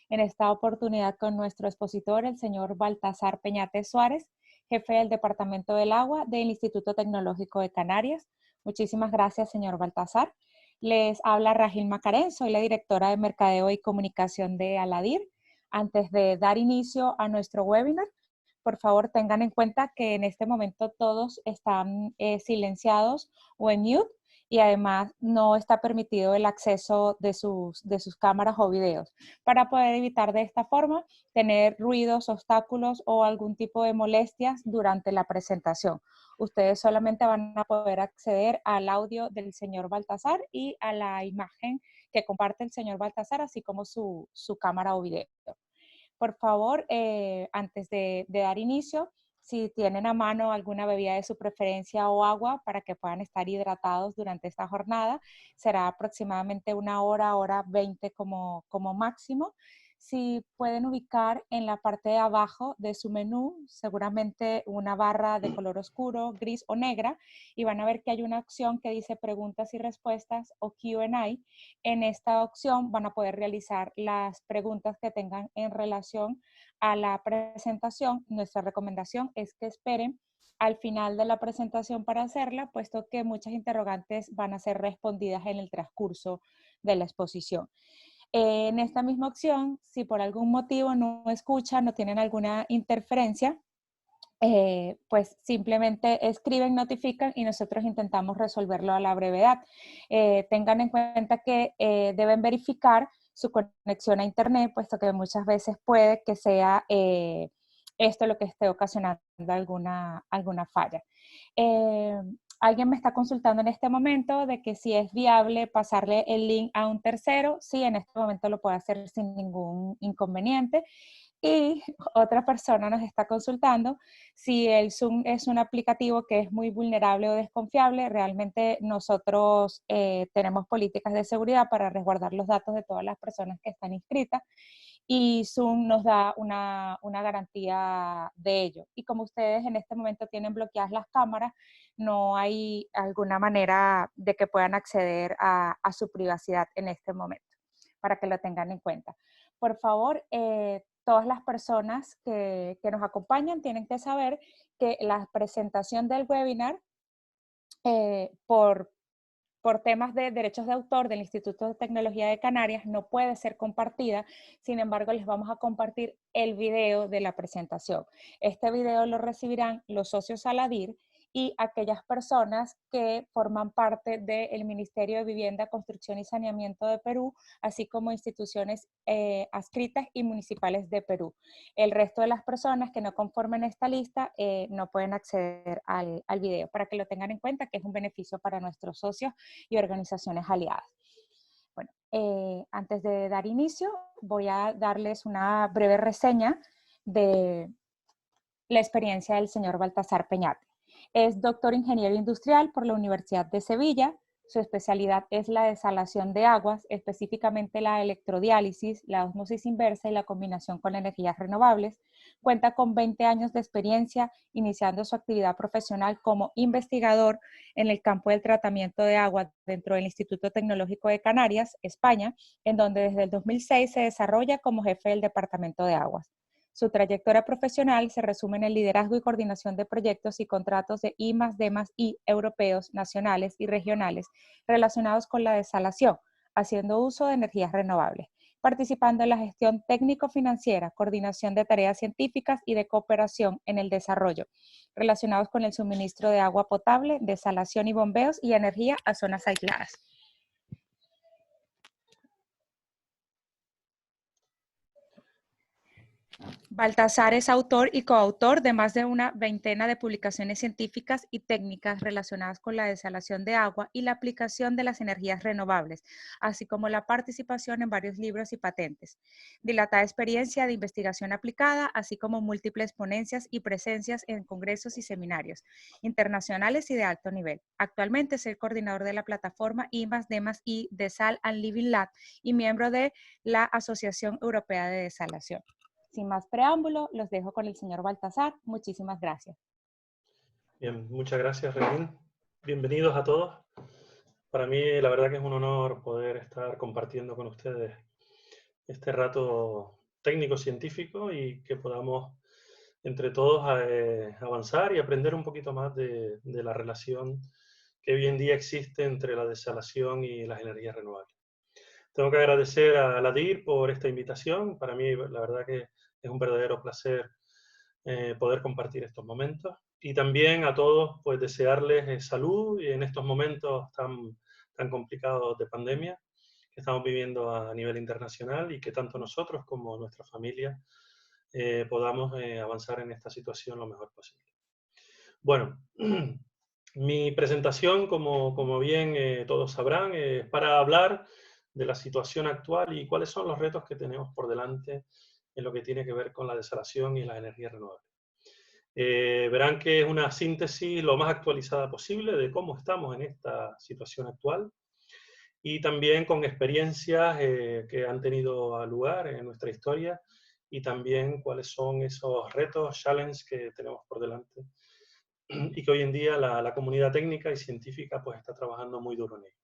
en esta oportunidad con nuestro expositor, el señor Baltasar Peñate Suárez, jefe del Departamento del Agua del Instituto Tecnológico de Canarias. Muchísimas gracias, señor Baltasar. Les habla Rajil Macarén, soy la directora de Mercadeo y Comunicación de Aladir. Antes de dar inicio a nuestro webinar, por favor tengan en cuenta que en este momento todos están silenciados o en mute y además no está permitido el acceso de sus cámaras o videos para poder evitar de esta forma tener ruidos, obstáculos o algún tipo de molestias durante la presentación. Ustedes solamente van a poder acceder al audio del señor Baltasar y a la imagen que comparte el señor Baltasar, así como su cámara o video. Por favor, antes de dar inicio, si tienen a mano alguna bebida de su preferencia o agua para que puedan estar hidratados durante esta jornada, será aproximadamente una hora, hora 20 como máximo. Si pueden ubicar en la parte de abajo de su menú, seguramente una barra de color oscuro, gris o negra, y van a ver que hay una opción que dice preguntas y respuestas o Q&A. En esta opción van a poder realizar las preguntas que tengan en relación a la presentación. Nuestra recomendación es que esperen al final de la presentación para hacerla, puesto que muchas interrogantes van a ser respondidas en el transcurso de la exposición. En esta misma opción, si por algún motivo no escuchan, no tienen alguna interferencia, pues simplemente escriben, notifican y nosotros intentamos resolverlo a la brevedad. Tengan en cuenta que deben verificar su conexión a internet, puesto que muchas veces puede que sea esto lo que esté ocasionando alguna falla. Alguien me está consultando en este momento de que si es viable pasarle el link a un tercero. Sí, en este momento lo puede hacer sin ningún inconveniente. Y otra persona nos está consultando si el Zoom es un aplicativo que es muy vulnerable o desconfiable. Realmente nosotros tenemos políticas de seguridad para resguardar los datos de todas las personas que están inscritas y Zoom nos da una garantía de ello. Y como ustedes en este momento tienen bloqueadas las cámaras, no hay alguna manera de que puedan acceder a su privacidad en este momento, para que lo tengan en cuenta. Por favor, todas las personas que nos acompañan tienen que saber que la presentación del webinar, por temas de derechos de autor del Instituto de Tecnología de Canarias, no puede ser compartida. Sin embargo, les vamos a compartir el video de la presentación. Este video lo recibirán los socios Aladir y aquellas personas que forman parte del Ministerio de Vivienda, Construcción y Saneamiento de Perú, así como instituciones adscritas y municipales de Perú. El resto de las personas que no conformen esta lista no pueden acceder al video, para que lo tengan en cuenta, que es un beneficio para nuestros socios y organizaciones aliadas. Bueno, antes de dar inicio, voy a darles una breve reseña de la experiencia del señor Baltasar Peñate. Es doctor ingeniero industrial por la Universidad de Sevilla. Su especialidad es la desalación de aguas, específicamente la electrodiálisis, la ósmosis inversa y la combinación con energías renovables. Cuenta con 20 años de experiencia, iniciando su actividad profesional como investigador en el campo del tratamiento de agua dentro del Instituto Tecnológico de Canarias, España, en donde desde el 2006 se desarrolla como jefe del Departamento de Aguas. Su trayectoria profesional se resume en el liderazgo y coordinación de proyectos y contratos de I+D+I europeos, nacionales y regionales relacionados con la desalación, haciendo uso de energías renovables, participando en la gestión técnico-financiera, coordinación de tareas científicas y de cooperación en el desarrollo, relacionados con el suministro de agua potable, desalación y bombeos y energía a zonas aisladas. Baltasar es autor y coautor de más de una veintena de publicaciones científicas y técnicas relacionadas con la desalación de agua y la aplicación de las energías renovables, así como la participación en varios libros y patentes. Dilatada experiencia de investigación aplicada, así como múltiples ponencias y presencias en congresos y seminarios internacionales y de alto nivel. Actualmente es el coordinador de la plataforma I+D+I Desal and Living Lab y miembro de la Asociación Europea de Desalación. Sin más preámbulo, los dejo con el señor Baltasar. Muchísimas gracias. Bien, muchas gracias, Regín. Bienvenidos a todos. Para mí, la verdad que es un honor poder estar compartiendo con ustedes este rato técnico-científico y que podamos entre todos avanzar y aprender un poquito más de la relación que hoy en día existe entre la desalación y las energías renovables. Tengo que agradecer a la DIR por esta invitación. Para mí, la verdad que es un verdadero placer poder compartir estos momentos. Y también a todos, pues desearles salud en estos momentos tan complicados de pandemia que estamos viviendo a nivel internacional y que tanto nosotros como nuestra familia podamos avanzar en esta situación lo mejor posible. Bueno, mi presentación, como bien todos sabrán, es para hablar de la situación actual y cuáles son los retos que tenemos por delante en lo que tiene que ver con la desalación y las energías renovables. Verán que es una síntesis lo más actualizada posible de cómo estamos en esta situación actual y también con experiencias que han tenido lugar en nuestra historia y también cuáles son esos retos, challenges que tenemos por delante y que hoy en día la comunidad técnica y científica pues está trabajando muy duro en ello.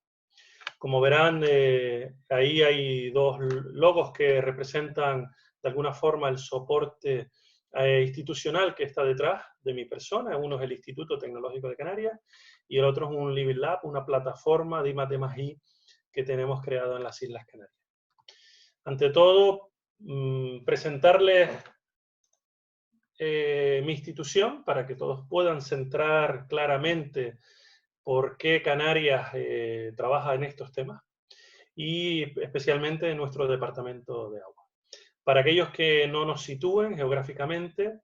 Como verán, ahí hay dos logos que representan de alguna forma el soporte institucional que está detrás de mi persona. Uno es el Instituto Tecnológico de Canarias y el otro es un Living Lab, una plataforma de I+D+I que tenemos creado en las Islas Canarias. Ante todo, presentarles mi institución para que todos puedan centrar claramente por qué Canarias trabaja en estos temas y especialmente en nuestro departamento de agua. Para aquellos que no nos sitúen geográficamente,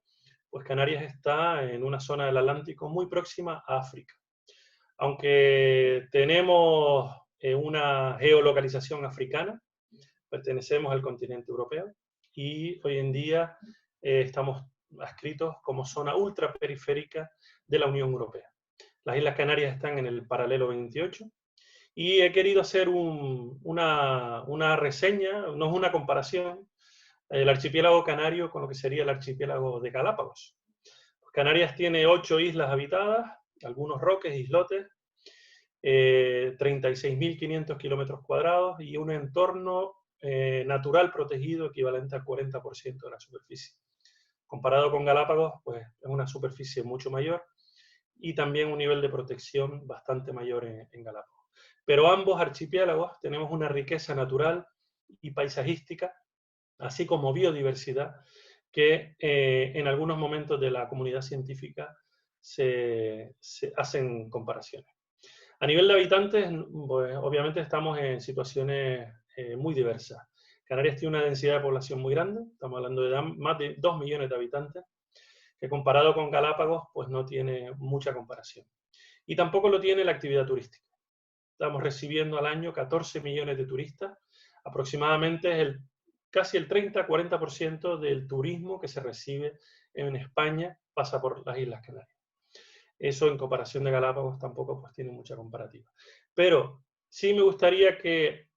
pues Canarias está en una zona del Atlántico muy próxima a África. Aunque tenemos una geolocalización africana, pertenecemos al continente europeo y hoy en día estamos adscritos como zona ultraperiférica de la Unión Europea. Las Islas Canarias están en el paralelo 28 y he querido hacer una reseña, no es una comparación, el archipiélago canario con lo que sería el archipiélago de Galápagos. Canarias tiene 8 islas habitadas, algunos roques, islotes, 36.500 kilómetros cuadrados y un entorno natural protegido equivalente al 40% de la superficie. Comparado con Galápagos, pues es una superficie mucho mayor y también un nivel de protección bastante mayor en Galápagos. Pero ambos archipiélagos tenemos una riqueza natural y paisajística, así como biodiversidad, que en algunos momentos de la comunidad científica se hacen comparaciones. A nivel de habitantes, pues, obviamente estamos en situaciones muy diversas. Canarias tiene una densidad de población muy grande, estamos hablando de más de 2 millones de habitantes, que comparado con Galápagos, pues no tiene mucha comparación. Y tampoco lo tiene la actividad turística. Estamos recibiendo al año 14 millones de turistas, aproximadamente es casi el 30-40% del turismo que se recibe en España pasa por las Islas Canarias. Eso en comparación de Galápagos tampoco pues tiene mucha comparativa. Pero sí me gustaría que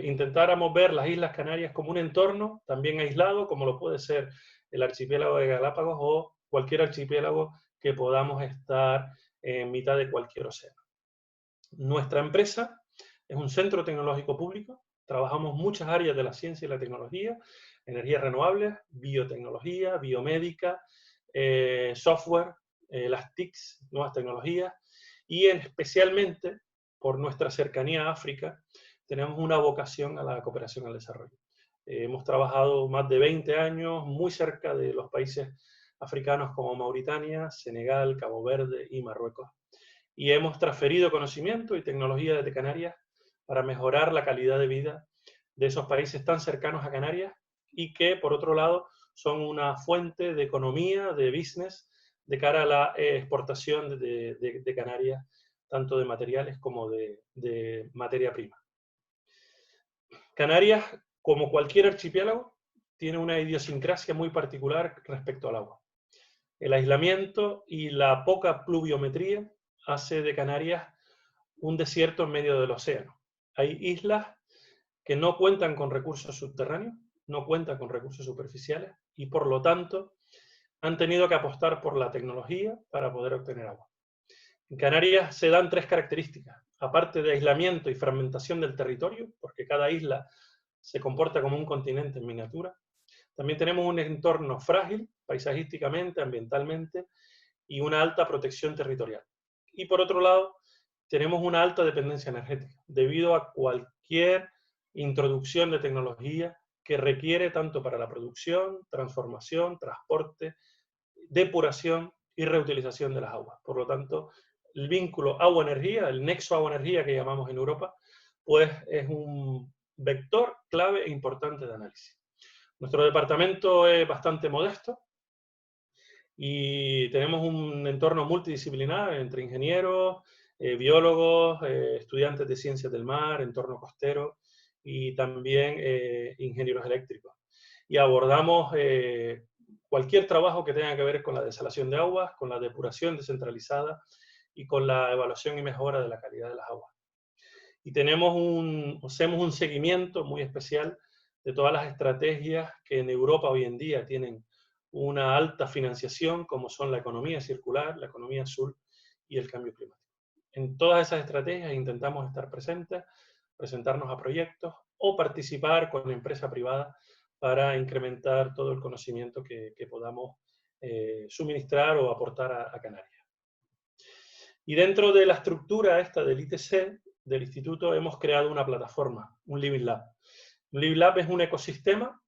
intentáramos ver las Islas Canarias como un entorno también aislado, como lo puede ser el archipiélago de Galápagos o cualquier archipiélago que podamos estar en mitad de cualquier océano. Nuestra empresa es un centro tecnológico público, trabajamos muchas áreas de la ciencia y la tecnología, energías renovables, biotecnología, biomédica, software, las TICs, nuevas tecnologías, y especialmente por nuestra cercanía a África, tenemos una vocación a la cooperación al desarrollo. Hemos trabajado más de 20 años muy cerca de los países africanos como Mauritania, Senegal, Cabo Verde y Marruecos. Y hemos transferido conocimiento y tecnología desde Canarias para mejorar la calidad de vida de esos países tan cercanos a Canarias y que, por otro lado, son una fuente de economía, de business, de cara a la exportación de Canarias, tanto de materiales como de materia prima. Canarias, como cualquier archipiélago, tiene una idiosincrasia muy particular respecto al agua. El aislamiento y la poca pluviometría hace de Canarias un desierto en medio del océano. Hay islas que no cuentan con recursos subterráneos, no cuentan con recursos superficiales y por lo tanto han tenido que apostar por la tecnología para poder obtener agua. En Canarias se dan 3 características, aparte de aislamiento y fragmentación del territorio, porque cada isla se comporta como un continente en miniatura. También tenemos un entorno frágil, paisajísticamente, ambientalmente, y una alta protección territorial. Y por otro lado, tenemos una alta dependencia energética, debido a cualquier introducción de tecnología que requiere tanto para la producción, transformación, transporte, depuración y reutilización de las aguas. Por lo tanto, el vínculo agua-energía, el nexo agua-energía que llamamos en Europa, pues es un vector clave e importante de análisis. Nuestro departamento es bastante modesto y tenemos un entorno multidisciplinar entre ingenieros, biólogos, estudiantes de ciencias del mar, entorno costero y también ingenieros eléctricos. Y abordamos cualquier trabajo que tenga que ver con la desalación de aguas, con la depuración descentralizada y con la evaluación y mejora de la calidad de las aguas. Y hacemos un seguimiento muy especial de todas las estrategias que en Europa hoy en día tienen una alta financiación, como son la economía circular, la economía azul y el cambio climático. En todas esas estrategias intentamos estar presentes, presentarnos a proyectos o participar con la empresa privada para incrementar todo el conocimiento que podamos suministrar o aportar a Canarias. Y dentro de la estructura esta del ITC, del instituto, hemos creado una plataforma, un Living Lab. Un Living Lab es un ecosistema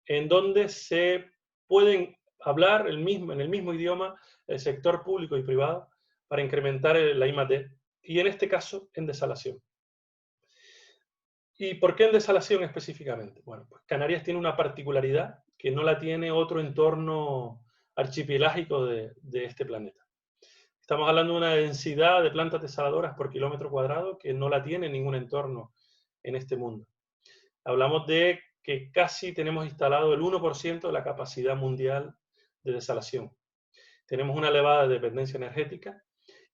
en donde se pueden hablar en el mismo idioma el sector público y privado para incrementar la I+D, y en este caso en desalación. ¿Y por qué en desalación específicamente? Bueno, pues Canarias tiene una particularidad que no la tiene otro entorno archipelágico de este planeta. Estamos hablando de una densidad de plantas desaladoras por kilómetro cuadrado que no la tiene ningún entorno en este mundo. Hablamos de que casi tenemos instalado el 1% de la capacidad mundial de desalación. Tenemos una elevada dependencia energética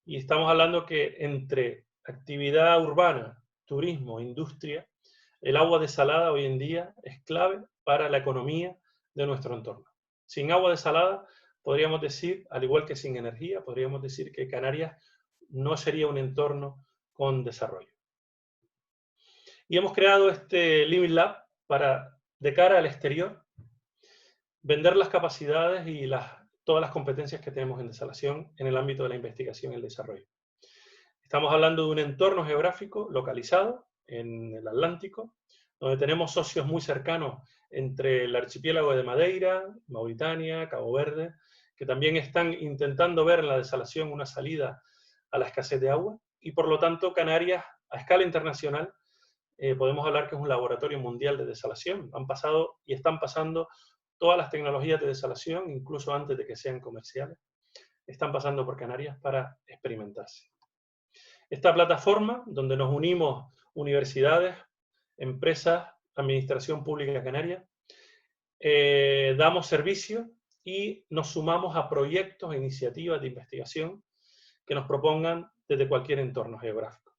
y estamos hablando que entre actividad urbana, turismo, industria, el agua desalada hoy en día es clave para la economía de nuestro entorno. Sin agua desalada, podríamos decir, al igual que sin energía, podríamos decir que Canarias no sería un entorno con desarrollo. Y hemos creado este Living Lab para, de cara al exterior, vender las capacidades y todas las competencias que tenemos en desalación en el ámbito de la investigación y el desarrollo. Estamos hablando de un entorno geográfico localizado en el Atlántico, donde tenemos socios muy cercanos entre el archipiélago de Madeira, Mauritania, Cabo Verde, que también están intentando ver en la desalación una salida a la escasez de agua, y por lo tanto Canarias, a escala internacional, podemos hablar que es un laboratorio mundial de desalación. Han pasado y están pasando todas las tecnologías de desalación, incluso antes de que sean comerciales, están pasando por Canarias para experimentarse. Esta plataforma, donde nos unimos universidades, empresas, administración pública canaria, damos servicio y nos sumamos a proyectos e iniciativas de investigación que nos propongan desde cualquier entorno geográfico.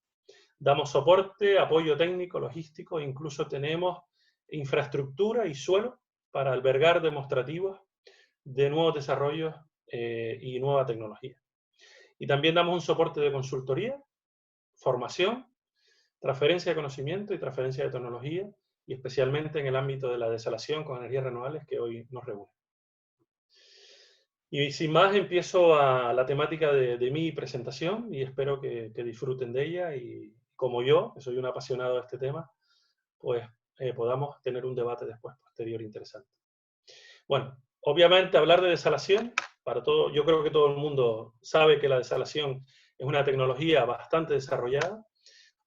Damos soporte, apoyo técnico, logístico, incluso tenemos infraestructura y suelo para albergar demostrativos de nuevos desarrollos y nueva tecnología. Y también damos un soporte de consultoría, formación, transferencia de conocimiento y transferencia de tecnología, y especialmente en el ámbito de la desalación con energías renovables que hoy nos reúne. Y sin más, empiezo a la temática de mi presentación y espero que disfruten de ella y, como yo, que soy un apasionado de este tema, pues podamos tener un debate después posterior interesante. Bueno, obviamente hablar de desalación, yo creo que todo el mundo sabe que la desalación es una tecnología bastante desarrollada.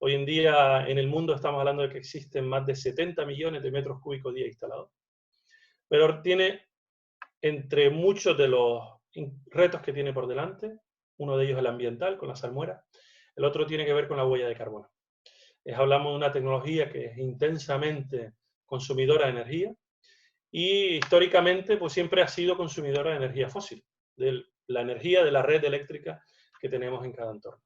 Hoy en día en el mundo estamos hablando de que existen más de 70 millones de metros cúbicos día instalados, pero tiene, entre muchos de los retos que tiene por delante, uno de ellos es el ambiental, con la salmuera, el otro tiene que ver con la huella de carbono. Hablamos de una tecnología que es intensamente consumidora de energía y históricamente pues siempre ha sido consumidora de energía fósil, de la energía de la red eléctrica que tenemos en cada entorno.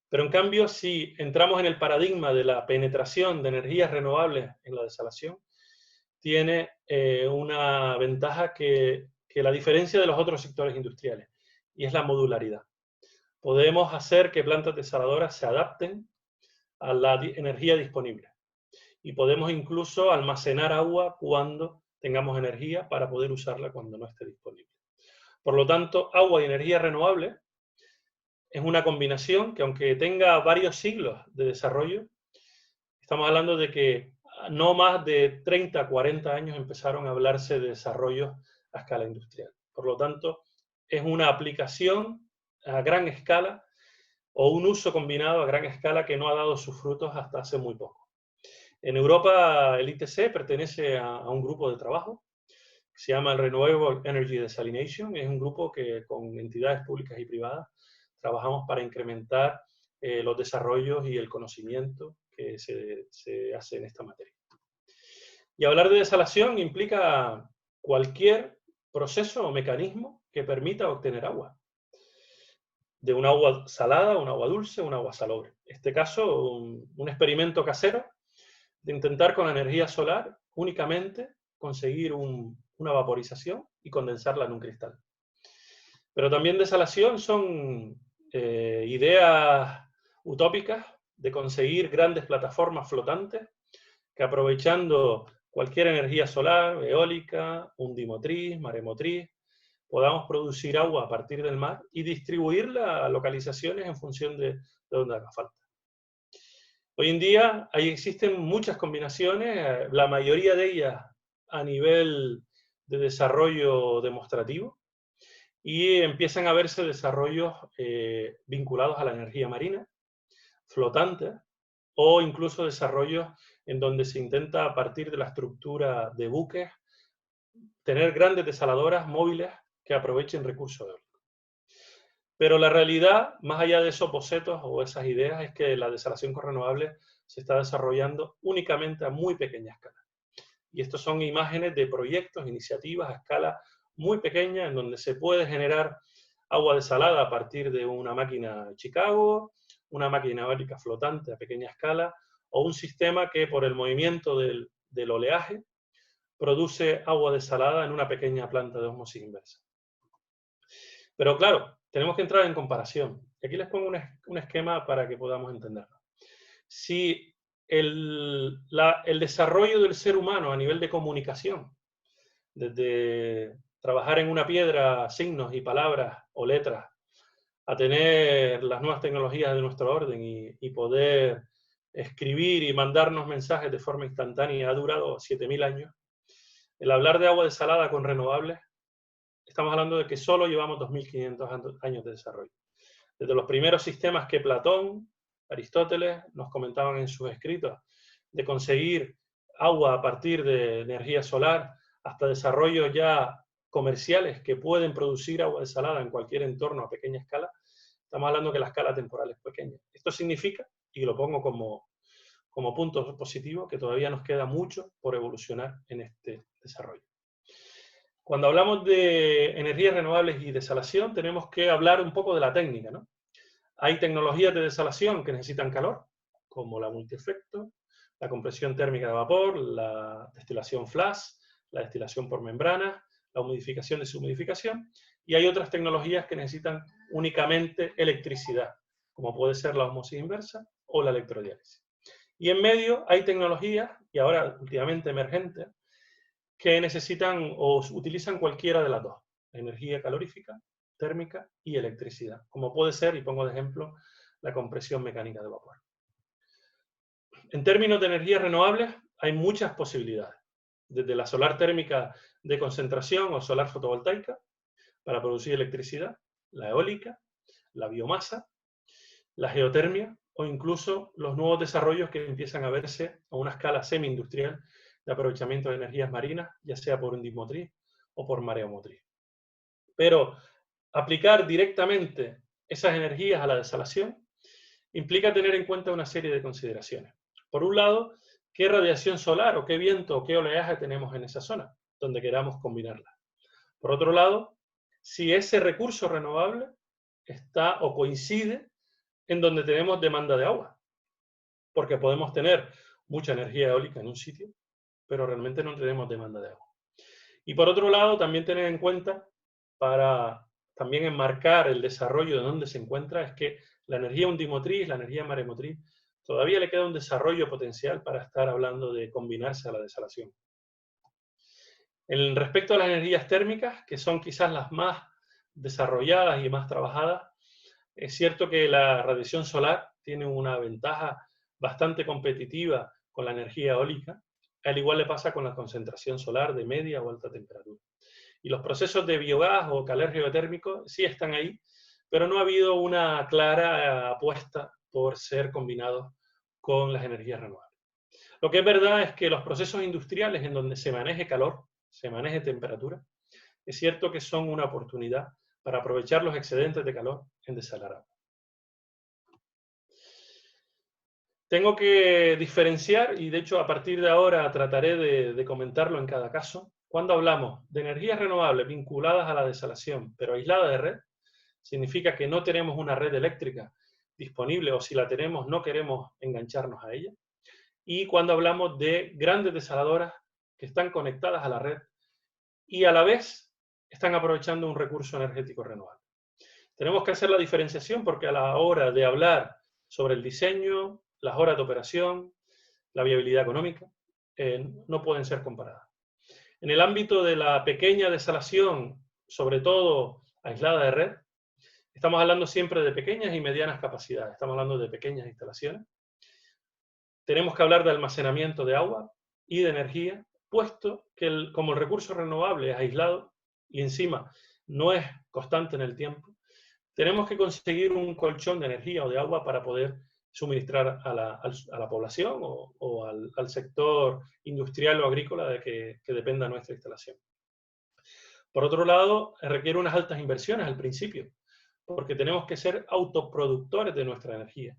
Pero en cambio, si entramos en el paradigma de la penetración de energías renovables en la desalación, tiene una ventaja que la diferencia de los otros sectores industriales, y es la modularidad. Podemos hacer que plantas desaladoras se adapten a la energía disponible. y podemos incluso almacenar agua cuando tengamos energía para poder usarla cuando no esté disponible. Por lo tanto, agua y energía renovable es una combinación que, aunque tenga varios siglos de desarrollo, estamos hablando de que no más de 30, 40 años empezaron a hablarse de desarrollos a escala industrial. Por lo tanto, es una aplicación a gran escala o un uso combinado a gran escala que no ha dado sus frutos hasta hace muy poco. En Europa, el ITC pertenece a un grupo de trabajo que se llama el Renewable Energy Desalination. Es un grupo que con entidades públicas y privadas trabajamos para incrementar los desarrollos y el conocimiento que se hace en esta materia. Y hablar de desalación implica cualquier proceso o mecanismo que permita obtener agua. De un agua salada, un agua dulce, un agua salobre. En este caso, un experimento casero de intentar con la energía solar únicamente conseguir una vaporización y condensarla en un cristal. Pero también desalación son ideas utópicas de conseguir grandes plataformas flotantes que, aprovechando cualquier energía solar, eólica, undimotriz, maremotriz, podamos producir agua a partir del mar y distribuirla a localizaciones en función de donde haga falta. Hoy en día existen muchas combinaciones, la mayoría de ellas a nivel de desarrollo demostrativo, y empiezan a verse desarrollos vinculados a la energía marina, flotante, o incluso desarrollos en donde se intenta, a partir de la estructura de buques, tener grandes desaladoras móviles que aprovechen recursos eólicos. Pero la realidad, más allá de esos bocetos o esas ideas, es que la desalación con renovables se está desarrollando únicamente a muy pequeña escala. Y estos son imágenes de proyectos, iniciativas a escala muy pequeña, en donde se puede generar agua desalada a partir de una máquina Chicago, una máquina eólica flotante a pequeña escala, o un sistema que, por el movimiento del oleaje, produce agua desalada en una pequeña planta de ósmosis inversa. Pero claro, tenemos que entrar en comparación. Aquí les pongo un esquema para que podamos entenderlo. Si el desarrollo del ser humano a nivel de comunicación, desde trabajar en una piedra signos y palabras o letras, a tener las nuevas tecnologías de nuestro orden y poder escribir y mandarnos mensajes de forma instantánea, ha durado 7000 años, el hablar de agua desalada con renovables, estamos hablando de que solo llevamos 2500 años de desarrollo. Desde los primeros sistemas que Platón, Aristóteles nos comentaban en sus escritos, de conseguir agua a partir de energía solar, hasta desarrollos ya comerciales que pueden producir agua desalada en cualquier entorno a pequeña escala, estamos hablando que la escala temporal es pequeña. Esto significa, y lo pongo como punto positivo, que todavía nos queda mucho por evolucionar en este desarrollo. Cuando hablamos de energías renovables y desalación, tenemos que hablar un poco de la técnica, ¿no? Hay tecnologías de desalación que necesitan calor, como la multiefecto, la compresión térmica de vapor, la destilación flash, la destilación por membrana, la humidificación, deshumidificación, y hay otras tecnologías que necesitan únicamente electricidad, como puede ser la ósmosis inversa o la electrodiálisis. Y en medio hay tecnologías, y ahora últimamente emergentes, que necesitan o utilizan cualquiera de las dos, energía calorífica, térmica y electricidad, como puede ser, y pongo de ejemplo, la compresión mecánica de vapor. En términos de energías renovables, hay muchas posibilidades, desde la solar térmica de concentración o solar fotovoltaica para producir electricidad, la eólica, la biomasa, la geotermia o incluso los nuevos desarrollos que empiezan a verse a una escala semi-industrial de aprovechamiento de energías marinas, ya sea por endimotriz o por mareomotriz. Pero aplicar directamente esas energías a la desalación implica tener en cuenta una serie de consideraciones. Por un lado, qué radiación solar o qué viento o qué oleaje tenemos en esa zona, donde queramos combinarla. Por otro lado, si ese recurso renovable está o coincide en donde tenemos demanda de agua, porque podemos tener mucha energía eólica en un sitio, pero realmente no tenemos demanda de agua. Y por otro lado, también tener en cuenta, para también enmarcar el desarrollo de donde se encuentra, es que la energía undimotriz, la energía maremotriz, todavía le queda un desarrollo potencial para estar hablando de combinarse a la desalación. En respecto a las energías térmicas, que son quizás las más desarrolladas y más trabajadas, es cierto que la radiación solar tiene una ventaja bastante competitiva con la energía eólica, al igual le pasa con la concentración solar de media o alta temperatura. Y los procesos de biogás o calor geotérmico sí están ahí, pero no ha habido una clara apuesta por ser combinados con las energías renovables. Lo que es verdad es que los procesos industriales en donde se maneje calor, se maneje temperatura, es cierto que son una oportunidad para aprovechar los excedentes de calor en desalar agua. Tengo que diferenciar, y de hecho a partir de ahora trataré de comentarlo en cada caso, cuando hablamos de energías renovables vinculadas a la desalación, pero aisladas de red, significa que no tenemos una red eléctrica disponible, o si la tenemos no queremos engancharnos a ella. Y cuando hablamos de grandes desaladoras que están conectadas a la red y a la vez están aprovechando un recurso energético renovable. Tenemos que hacer la diferenciación porque a la hora de hablar sobre el diseño, las horas de operación, la viabilidad económica, no pueden ser comparadas. En el ámbito de la pequeña desalación, sobre todo aislada de red, estamos hablando siempre de pequeñas y medianas capacidades, estamos hablando de pequeñas instalaciones. Tenemos que hablar de almacenamiento de agua y de energía, puesto que como el recurso renovable es aislado y encima no es constante en el tiempo, tenemos que conseguir un colchón de energía o de agua para poder suministrar a la población o al sector industrial o agrícola de que dependa nuestra instalación. Por otro lado, requiere unas altas inversiones al principio, porque tenemos que ser autoproductores de nuestra energía.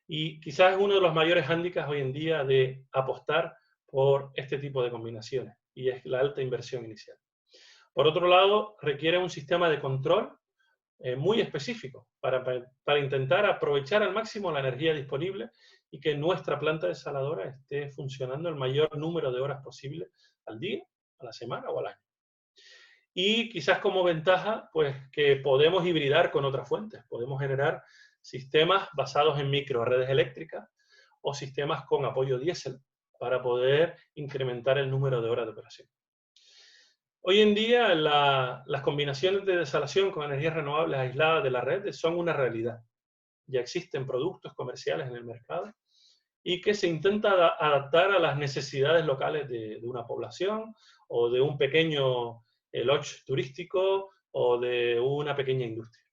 Y quizás es uno de los mayores hándicaps hoy en día de apostar por este tipo de combinaciones, y es la alta inversión inicial. Por otro lado, requiere un sistema de control muy específico para intentar aprovechar al máximo la energía disponible y que nuestra planta desaladora esté funcionando el mayor número de horas posible al día, a la semana o al año. Y quizás como ventaja, pues que podemos hibridar con otras fuentes, podemos generar sistemas basados en microredes eléctricas o sistemas con apoyo diésel para poder incrementar el número de horas de operación. Hoy en día las combinaciones de desalación con energías renovables aisladas de la red son una realidad. Ya existen productos comerciales en el mercado y que se intenta adaptar a las necesidades locales de una población o de un pequeño lodge turístico o de una pequeña industria.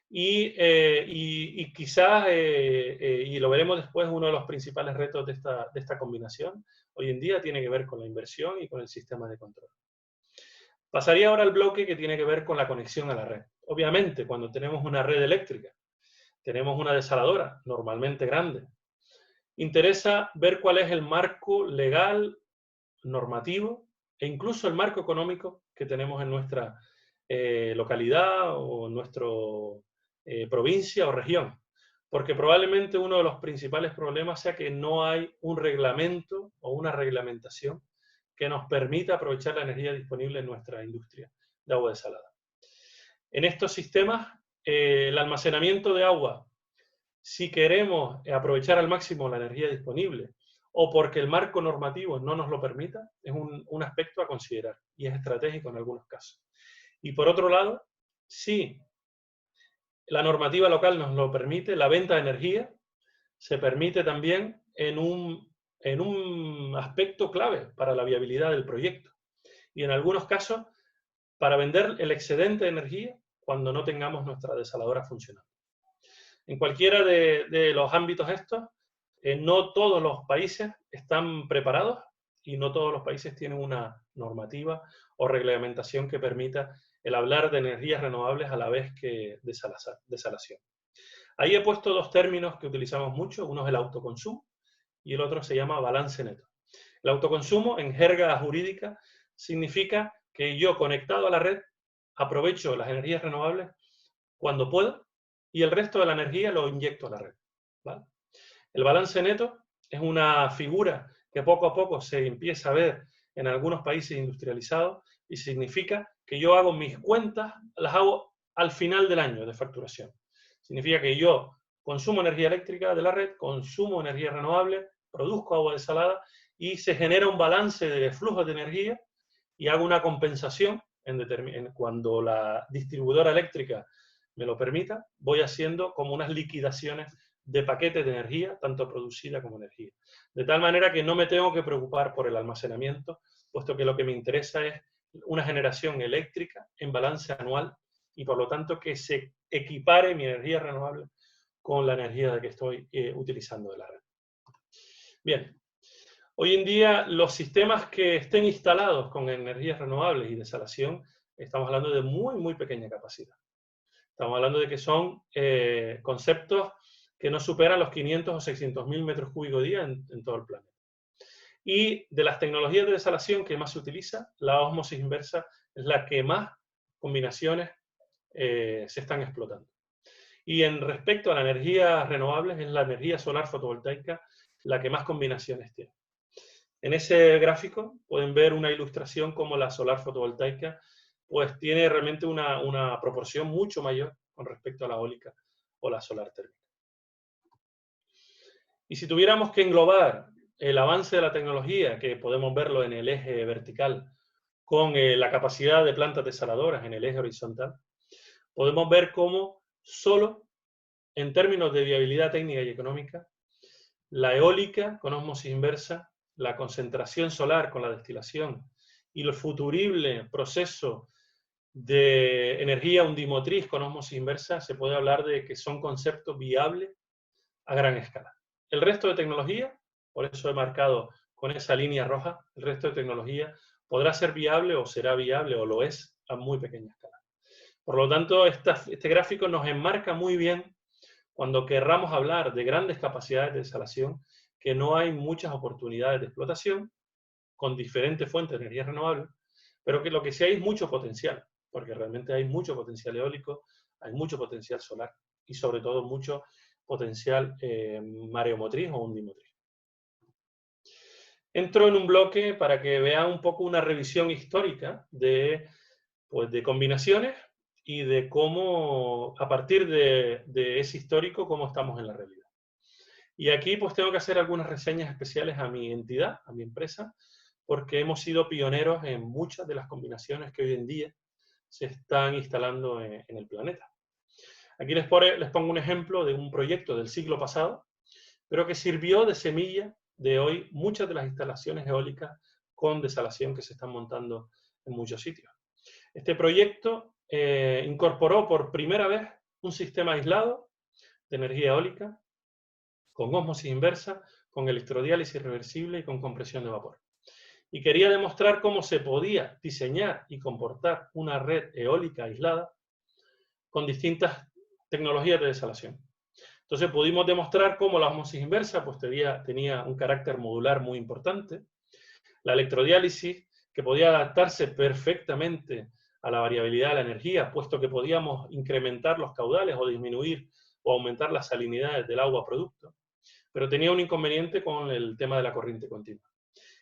Y quizás, y lo veremos después, uno de los principales retos de esta combinación hoy en día tiene que ver con la inversión y con el sistema de control. Pasaría ahora al bloque que tiene que ver con la conexión a la red. Obviamente, cuando tenemos una red eléctrica, tenemos una desaladora, normalmente grande, interesa ver cuál es el marco legal, normativo e incluso el marco económico que tenemos en nuestra localidad o en nuestra provincia o región. Porque probablemente uno de los principales problemas sea que no hay un reglamento o una reglamentación que nos permita aprovechar la energía disponible en nuestra industria de agua desalada. En estos sistemas, el almacenamiento de agua, si queremos aprovechar al máximo la energía disponible o porque el marco normativo no nos lo permita, es un aspecto a considerar y es estratégico en algunos casos. Y por otro lado, si la normativa local nos lo permite, la venta de energía se permite también en un aspecto clave para la viabilidad del proyecto y en algunos casos para vender el excedente de energía cuando no tengamos nuestra desaladora funcionando. En cualquiera de los ámbitos estos, no todos los países están preparados y no todos los países tienen una normativa o reglamentación que permita el hablar de energías renovables a la vez que desalación. Ahí he puesto dos términos que utilizamos mucho, uno es el autoconsumo y el otro se llama balance neto. El autoconsumo, en jerga jurídica, significa que yo, conectado a la red, aprovecho las energías renovables cuando puedo y el resto de la energía lo inyecto a la red, ¿vale? El balance neto es una figura que poco a poco se empieza a ver en algunos países industrializados y significa que yo hago mis cuentas, las hago al final del año de facturación. Significa que yo consumo energía eléctrica de la red, consumo energía renovable, produzco agua desalada y se genera un balance de flujos de energía y hago una compensación cuando la distribuidora eléctrica me lo permita, voy haciendo como unas liquidaciones de paquetes de energía, tanto producida como energía. De tal manera que no me tengo que preocupar por el almacenamiento, puesto que lo que me interesa es una generación eléctrica en balance anual y por lo tanto que se equipare mi energía renovable con la energía que estoy utilizando de la red. Bien, hoy en día los sistemas que estén instalados con energías renovables y desalación, estamos hablando de muy pequeña capacidad. Estamos hablando de que son conceptos que no superan los 500 o 600.000 metros cúbicos día en todo el planeta. Y de las tecnologías de desalación que más se utiliza, la ósmosis inversa es la que más combinaciones se están explotando. Y en respecto a la energía renovable, es la energía solar fotovoltaica la que más combinaciones tiene. En ese gráfico pueden ver una ilustración como la solar fotovoltaica pues tiene realmente una proporción mucho mayor con respecto a la eólica o la solar térmica. Y si tuviéramos que englobar el avance de la tecnología, que podemos verlo en el eje vertical, con la capacidad de plantas desaladoras en el eje horizontal, podemos ver cómo solo en términos de viabilidad técnica y económica, la eólica con ósmosis inversa, la concentración solar con la destilación y el futurible proceso de energía undimotriz con ósmosis inversa, se puede hablar de que son conceptos viables a gran escala. El resto de tecnología, por eso he marcado con esa línea roja, el resto de tecnología podrá ser viable o será viable o lo es a muy pequeña escala. Por lo tanto, este gráfico nos enmarca muy bien cuando querramos hablar de grandes capacidades de desalación, que no hay muchas oportunidades de explotación con diferentes fuentes de energía renovable, pero que lo que sí hay es mucho potencial, porque realmente hay mucho potencial eólico, hay mucho potencial solar y sobre todo mucho potencial mareomotriz o undimotriz. Entro en un bloque para que vean un poco una revisión histórica de combinaciones y de cómo, a partir de ese histórico, cómo estamos en la realidad. Y aquí pues tengo que hacer algunas reseñas especiales a mi entidad, a mi empresa, porque hemos sido pioneros en muchas de las combinaciones que hoy en día se están instalando en el planeta. Aquí les pongo un ejemplo de un proyecto del siglo pasado, pero que sirvió de semilla de hoy muchas de las instalaciones eólicas con desalación que se están montando en muchos sitios. Este proyecto incorporó por primera vez un sistema aislado de energía eólica con ósmosis inversa, con electrodiálisis reversible y con compresión de vapor. Y quería demostrar cómo se podía diseñar y comportar una red eólica aislada con distintas tecnologías de desalación. Entonces pudimos demostrar cómo la ósmosis inversa pues, tenía un carácter modular muy importante, la electrodiálisis, que podía adaptarse perfectamente a la variabilidad de la energía, puesto que podíamos incrementar los caudales o disminuir o aumentar las salinidades del agua producto, pero tenía un inconveniente con el tema de la corriente continua.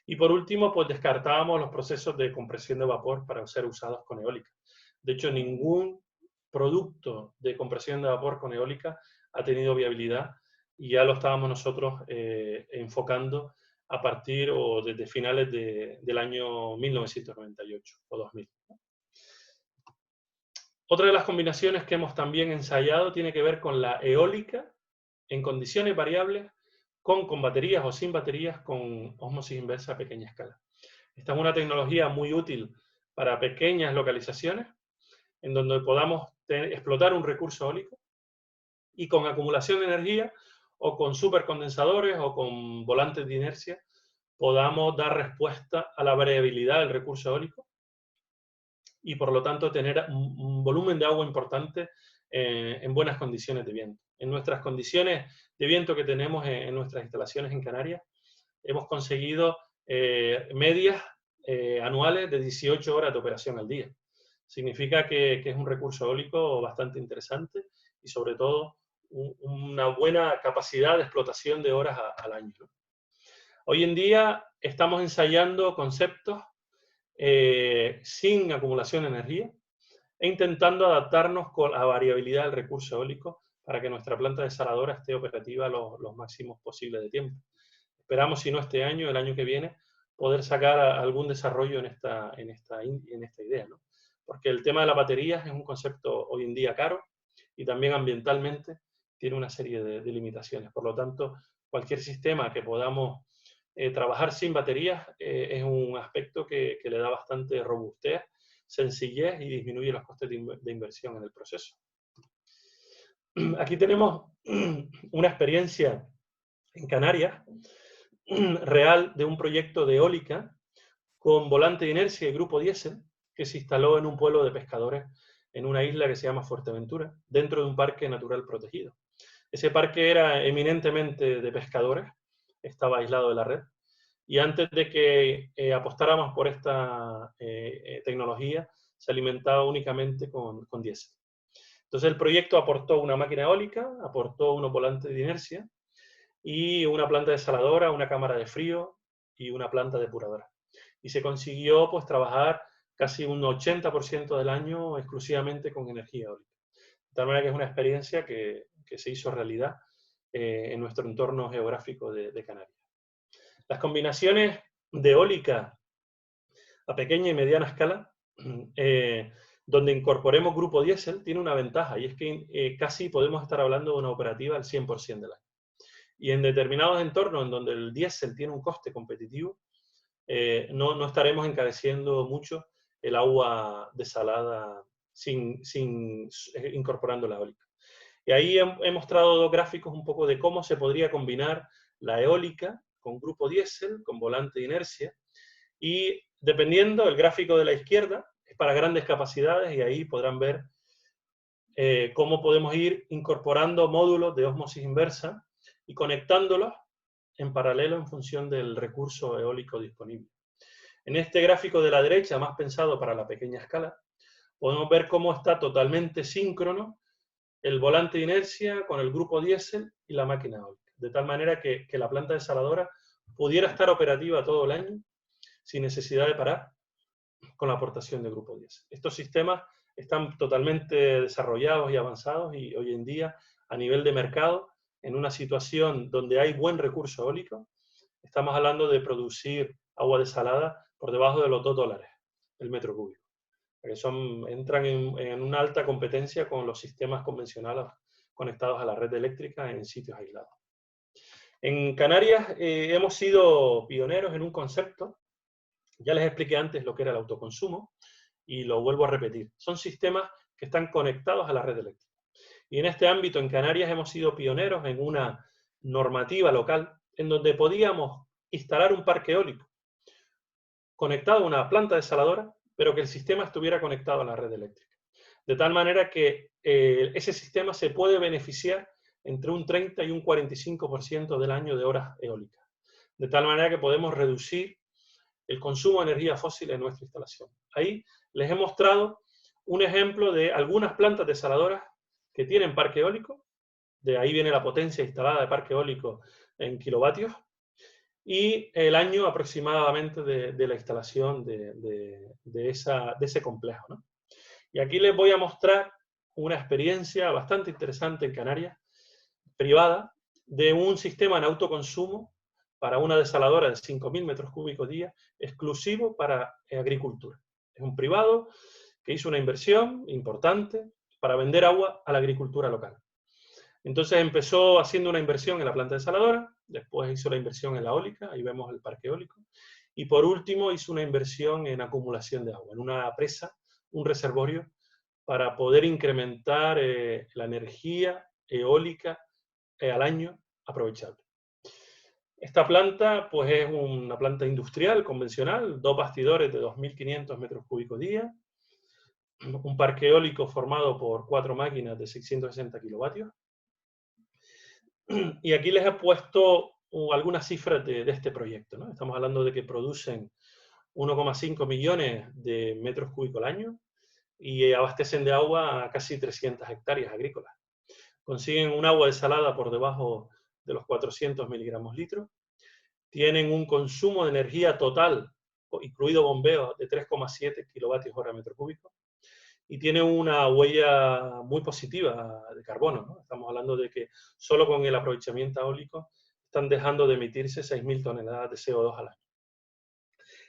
Y por último, pues descartábamos los procesos de compresión de vapor para ser usados con eólica. De hecho, ningún producto de compresión de vapor con eólica ha tenido viabilidad y ya lo estábamos nosotros enfocando a partir o desde finales del año 1998 o 2000. Otra de las combinaciones que hemos también ensayado tiene que ver con la eólica en condiciones variables con baterías o sin baterías con ósmosis inversa a pequeña escala. Esta es una tecnología muy útil para pequeñas localizaciones en donde podamos explotar un recurso eólico y con acumulación de energía o con supercondensadores o con volantes de inercia podamos dar respuesta a la variabilidad del recurso eólico y por lo tanto tener un volumen de agua importante en buenas condiciones de viento. En nuestras condiciones de viento que tenemos en nuestras instalaciones en Canarias, hemos conseguido medias anuales de 18 horas de operación al día. Significa que es un recurso eólico bastante interesante y sobre todo una buena capacidad de explotación de horas al año. Hoy en día estamos ensayando conceptos sin acumulación de energía e intentando adaptarnos con la variabilidad del recurso eólico para que nuestra planta desaladora esté operativa los máximos posibles de tiempo. Esperamos, si no este año, el año que viene, poder sacar algún desarrollo en esta idea, ¿no? Porque el tema de las baterías es un concepto hoy en día caro y también ambientalmente tiene una serie de limitaciones. Por lo tanto, cualquier sistema que podamos trabajar sin baterías es un aspecto que le da bastante robustez, sencillez y disminuye los costes de inversión en el proceso. Aquí tenemos una experiencia en Canarias real de un proyecto de eólica con volante de inercia y grupo diésel que se instaló en un pueblo de pescadores en una isla que se llama Fuerteventura, dentro de un parque natural protegido. Ese parque era eminentemente de pescadores, estaba aislado de la red, y antes de que apostáramos por esta tecnología, se alimentaba únicamente con diésel. Entonces el proyecto aportó una máquina eólica, aportó unos volantes de inercia y una planta desaladora, una cámara de frío y una planta depuradora. Y se consiguió pues trabajar casi un 80% del año exclusivamente con energía eólica. De tal manera que es una experiencia que se hizo realidad en nuestro entorno geográfico de Canarias. Las combinaciones de eólica a pequeña y mediana escala, donde incorporemos grupo diésel, tiene una ventaja, y es que casi podemos estar hablando de una operativa al 100% del año. Y en determinados entornos en donde el diésel tiene un coste competitivo, no estaremos encareciendo mucho el agua desalada incorporando la eólica. Y ahí he mostrado dos gráficos un poco de cómo se podría combinar la eólica con grupo diésel, con volante de inercia, y dependiendo, el gráfico de la izquierda es para grandes capacidades y ahí podrán ver cómo podemos ir incorporando módulos de ósmosis inversa y conectándolos en paralelo en función del recurso eólico disponible. En este gráfico de la derecha, más pensado para la pequeña escala, podemos ver cómo está totalmente síncrono el volante de inercia con el grupo diésel y la máquina eólica, de tal manera que la planta desaladora pudiera estar operativa todo el año sin necesidad de parar con la aportación de grupo diésel. Estos sistemas están totalmente desarrollados y avanzados y hoy en día, a nivel de mercado, en una situación donde hay buen recurso eólico, estamos hablando de producir agua desalada por debajo de los $2 el metro cúbico. Entran en una alta competencia con los sistemas convencionales conectados a la red eléctrica en sitios aislados. En Canarias hemos sido pioneros en un concepto. Ya les expliqué antes lo que era el autoconsumo y lo vuelvo a repetir. Son sistemas que están conectados a la red eléctrica. Y en este ámbito, en Canarias, hemos sido pioneros en una normativa local en donde podíamos instalar un parque eólico conectado a una planta desaladora, pero que el sistema estuviera conectado a la red eléctrica. De tal manera que ese sistema se puede beneficiar entre un 30 y un 45% del año de horas eólicas. De tal manera que podemos reducir el consumo de energía fósil en nuestra instalación. Ahí les he mostrado un ejemplo de algunas plantas desaladoras que tienen parque eólico, de ahí viene la potencia instalada de parque eólico en kilovatios, y el año aproximadamente de la instalación de ese complejo, ¿no? Y aquí les voy a mostrar una experiencia bastante interesante en Canarias, privada, de un sistema en autoconsumo para una desaladora de 5.000 metros cúbicos día, exclusivo para agricultura. Es un privado que hizo una inversión importante para vender agua a la agricultura local. Entonces empezó haciendo una inversión en la planta desaladora, después hizo la inversión en la eólica, ahí vemos el parque eólico, y por último hizo una inversión en acumulación de agua, en una presa, un reservorio, para poder incrementar la energía eólica al año aprovechable. Esta planta pues es una planta industrial convencional, 2 bastidores de 2.500 metros cúbicos día, un parque eólico formado por 4 máquinas de 660 kilovatios. Y aquí les he puesto algunas cifras de este proyecto, ¿no? Estamos hablando de que producen 1,5 millones de metros cúbicos al año y abastecen de agua a casi 300 hectáreas agrícolas. Consiguen un agua desalada por debajo de los 400 miligramos litros. Tienen un consumo de energía total, incluido bombeo, de 3,7 kilovatios hora metro cúbico. y tiene una huella muy positiva de carbono, ¿no? Estamos hablando de que solo con el aprovechamiento eólico están dejando de emitirse 6.000 toneladas de CO2 al año.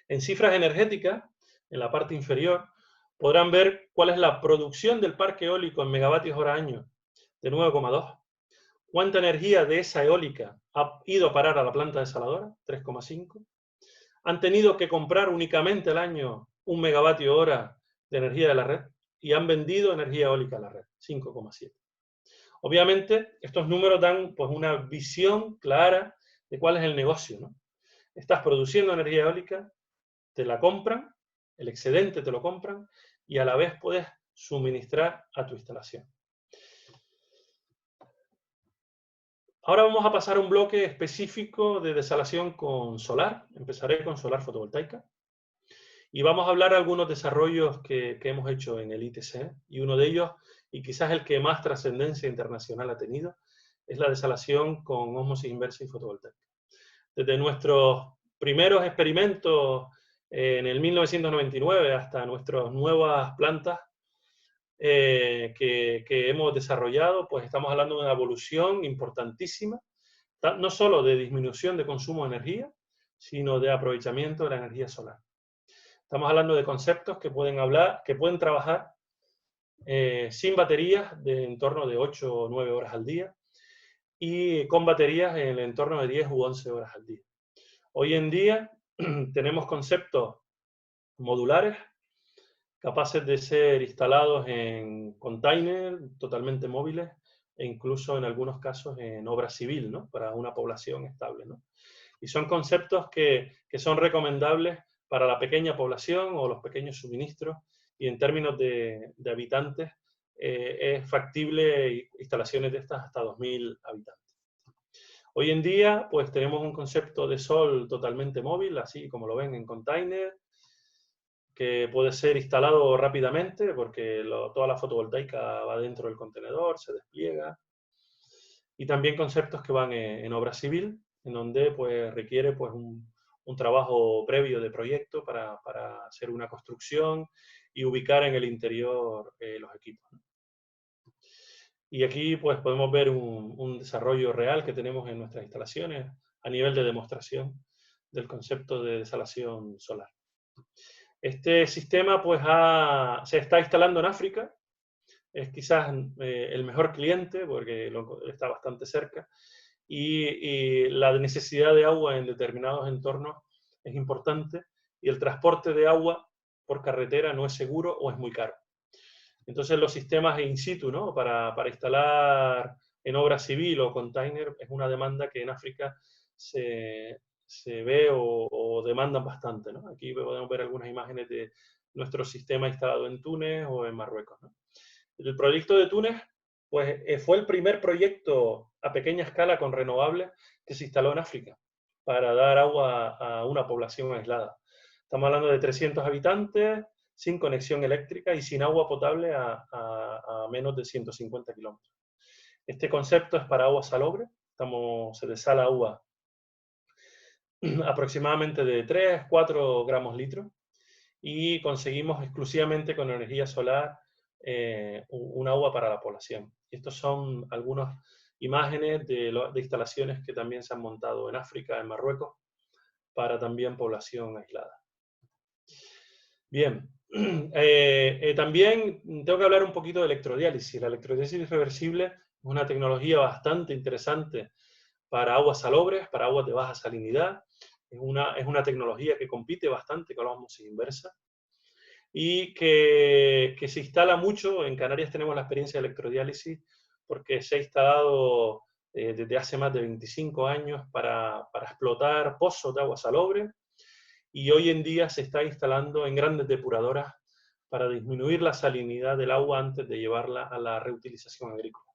En cifras energéticas, en la parte inferior, podrán ver cuál es la producción del parque eólico en megavatios hora año, de 9,2. ¿Cuánta energía de esa eólica ha ido a parar a la planta desaladora? 3,5. Han tenido que comprar únicamente al año 1 megavatio hora de energía de la red y han vendido energía eólica a la red, 5,7. Obviamente, estos números dan pues, una visión clara de cuál es el negocio, ¿no? Estás produciendo energía eólica, te la compran, el excedente te lo compran y a la vez puedes suministrar a tu instalación. Ahora vamos a pasar a un bloque específico de desalación con solar. Empezaré con solar fotovoltaica. Y vamos a hablar de algunos desarrollos que hemos hecho en el ITC. Y uno de ellos, y quizás el que más trascendencia internacional ha tenido, es la desalación con ósmosis inversa y fotovoltaica. Desde nuestros primeros experimentos en el 1999 hasta nuestras nuevas plantas que hemos desarrollado, pues estamos hablando de una evolución importantísima, no solo de disminución de consumo de energía, sino de aprovechamiento de la energía solar. Estamos hablando de conceptos que pueden trabajar sin baterías de en torno de 8 o 9 horas al día y con baterías en el entorno de 10 u 11 horas al día. Hoy en día tenemos conceptos modulares capaces de ser instalados en containers totalmente móviles e incluso en algunos casos en obra civil, ¿no? Para una población estable, ¿no? Y son conceptos que son recomendables para la pequeña población o los pequeños suministros y en términos de habitantes es factible instalaciones de estas hasta 2.000 habitantes. Hoy en día pues tenemos un concepto de sol totalmente móvil, así como lo ven en container, que puede ser instalado rápidamente porque toda la fotovoltaica va dentro del contenedor, se despliega. Y también conceptos que van en obra civil, en donde pues, requiere pues, un trabajo previo de proyecto para hacer una construcción y ubicar en el interior los equipos, ¿no? Y aquí pues, podemos ver un desarrollo real que tenemos en nuestras instalaciones a nivel de demostración del concepto de desalación solar. Este sistema pues, se está instalando en África, es quizás el mejor cliente porque está bastante cerca y la necesidad de agua en determinados entornos es importante y el transporte de agua por carretera no es seguro o es muy caro. Entonces los sistemas in situ, ¿no? para instalar en obra civil o container es una demanda que en África se ve o demandan bastante, ¿no? Aquí podemos ver algunas imágenes de nuestro sistema instalado en Túnez o en Marruecos, ¿no? El proyecto de Túnez pues, fue el primer proyecto a pequeña escala con renovables que se instaló en África para dar agua a una población aislada. Estamos hablando de 300 habitantes, sin conexión eléctrica y sin agua potable a menos de 150 kilómetros. Este concepto es para agua salobre, se desala agua aproximadamente de 3-4 gramos litro y conseguimos exclusivamente con energía solar un agua para la población. Estos son algunas imágenes de instalaciones que también se han montado en África, en Marruecos, para también población aislada. Bien, también tengo que hablar un poquito de electrodiálisis. La electrodiálisis reversible es una tecnología bastante interesante para aguas salobres, para aguas de baja salinidad. Es una tecnología que compite bastante con la ósmosis inversa y que se instala mucho. En Canarias tenemos la experiencia de electrodiálisis porque se ha instalado desde hace más de 25 años para explotar pozos de agua salobre y hoy en día se está instalando en grandes depuradoras para disminuir la salinidad del agua antes de llevarla a la reutilización agrícola.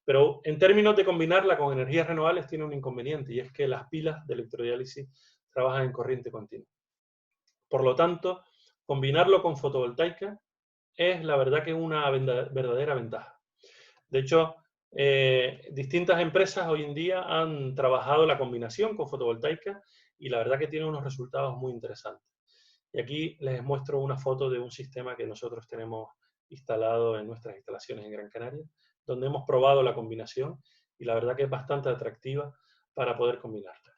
Pero en términos de combinarla con energías renovables tiene un inconveniente y es que las pilas de electrodiálisis trabajan en corriente continua. Por lo tanto, combinarlo con fotovoltaica es la verdad que es una verdadera ventaja. De hecho, distintas empresas hoy en día han trabajado la combinación con fotovoltaica y la verdad que tiene unos resultados muy interesantes. Y aquí les muestro una foto de un sistema que nosotros tenemos instalado en nuestras instalaciones en Gran Canaria, donde hemos probado la combinación y la verdad que es bastante atractiva para poder combinarla.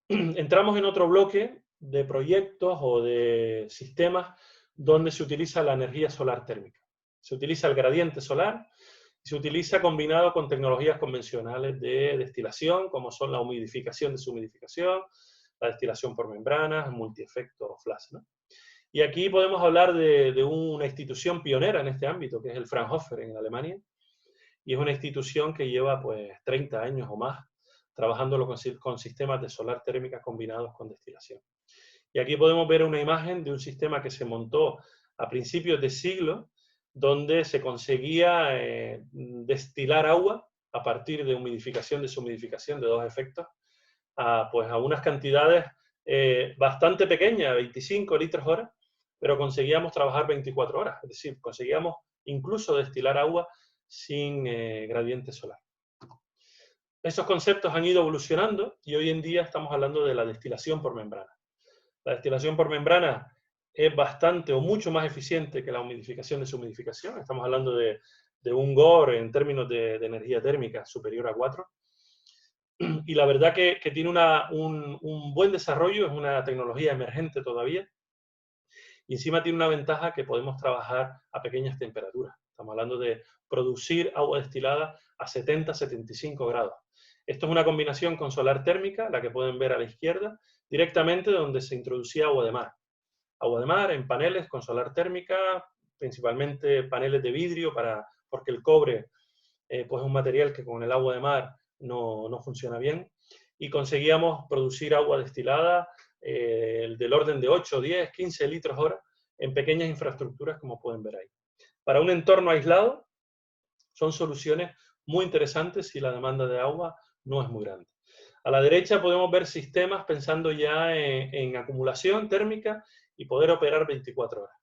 Entramos en otro bloque de proyectos o de sistemas donde se utiliza la energía solar térmica. Se utiliza el gradiente solar y se utiliza combinado con tecnologías convencionales de destilación, como son la humidificación, deshumidificación, la destilación por membranas, multiefecto o flash, ¿no? Y aquí podemos hablar de una institución pionera en este ámbito, que es el Fraunhofer en Alemania, y es una institución que lleva pues 30 años o más trabajando con sistemas de solar térmica combinados con destilación. Y aquí podemos ver una imagen de un sistema que se montó a principios de siglo, donde se conseguía destilar agua a partir de humidificación, deshumidificación de dos efectos, pues a unas cantidades bastante pequeñas, 25 litros hora, pero conseguíamos trabajar 24 horas, es decir, conseguíamos incluso destilar agua sin gradiente solar. Esos conceptos han ido evolucionando y hoy en día estamos hablando de la destilación por membrana. La destilación por membrana es bastante o mucho más eficiente que la humidificación deshumidificación. Estamos hablando de un GOR en términos de energía térmica superior a 4. Y la verdad que tiene un buen desarrollo, es una tecnología emergente todavía. Y encima tiene una ventaja que podemos trabajar a pequeñas temperaturas. Estamos hablando de producir agua destilada a 70-75 grados. Esto es una combinación con solar térmica, la que pueden ver a la izquierda, directamente donde se introducía agua de mar. Agua de mar en paneles con solar térmica, principalmente paneles de vidrio, porque el cobre pues es un material que con el agua de mar no funciona bien. Y conseguíamos producir agua destilada del orden de 8, 10, 15 litros hora en pequeñas infraestructuras, como pueden ver ahí. Para un entorno aislado, son soluciones muy interesantes si la demanda de agua no es muy grande. A la derecha podemos ver sistemas pensando ya en acumulación térmica y poder operar 24 horas.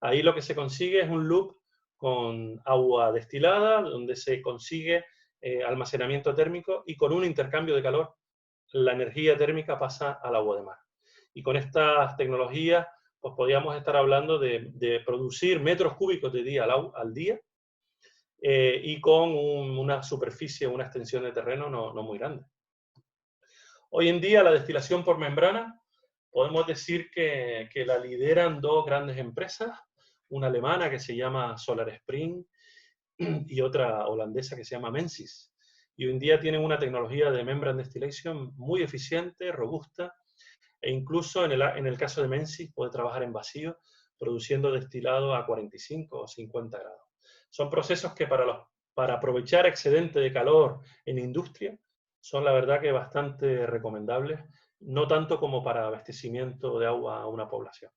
Ahí lo que se consigue es un loop con agua destilada, donde se consigue almacenamiento térmico y con un intercambio de calor, la energía térmica pasa al agua de mar. Y con estas tecnologías, pues podríamos estar hablando de producir metros cúbicos de día al día, y con una superficie, una extensión de terreno no muy grande. Hoy en día la destilación por membrana podemos decir que la lideran dos grandes empresas, una alemana que se llama Solar Spring y otra holandesa que se llama Menzies. Y hoy en día tienen una tecnología de membrane distillation muy eficiente, robusta, e incluso en el caso de Menzies puede trabajar en vacío, produciendo destilado a 45 o 50 grados. Son procesos que para aprovechar excedente de calor en industria son la verdad que bastante recomendables, no tanto como para abastecimiento de agua a una población.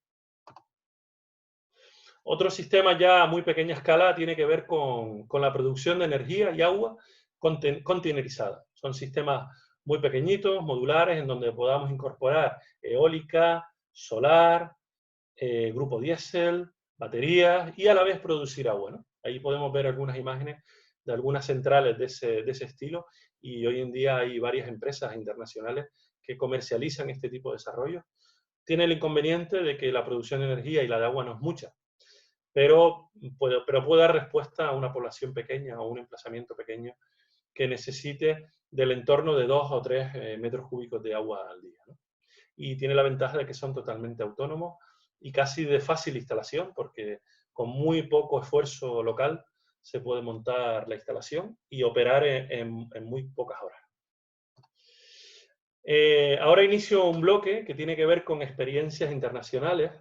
Otro sistema ya a muy pequeña escala tiene que ver con la producción de energía y agua containerizada. Son sistemas muy pequeñitos, modulares, en donde podamos incorporar eólica, solar, grupo diésel, baterías y a la vez producir agua, ¿no? Ahí podemos ver algunas imágenes de algunas centrales de ese estilo y hoy en día hay varias empresas internacionales que comercializan este tipo de desarrollo. Tiene el inconveniente de que la producción de energía y la de agua no es mucha, pero puede dar respuesta a una población pequeña o un emplazamiento pequeño que necesite del entorno de 2 o 3 metros cúbicos de agua al día, ¿no? Y tiene la ventaja de que son totalmente autónomos y casi de fácil instalación, porque con muy poco esfuerzo local se puede montar la instalación y operar en muy pocas horas. Ahora inicio un bloque que tiene que ver con experiencias internacionales,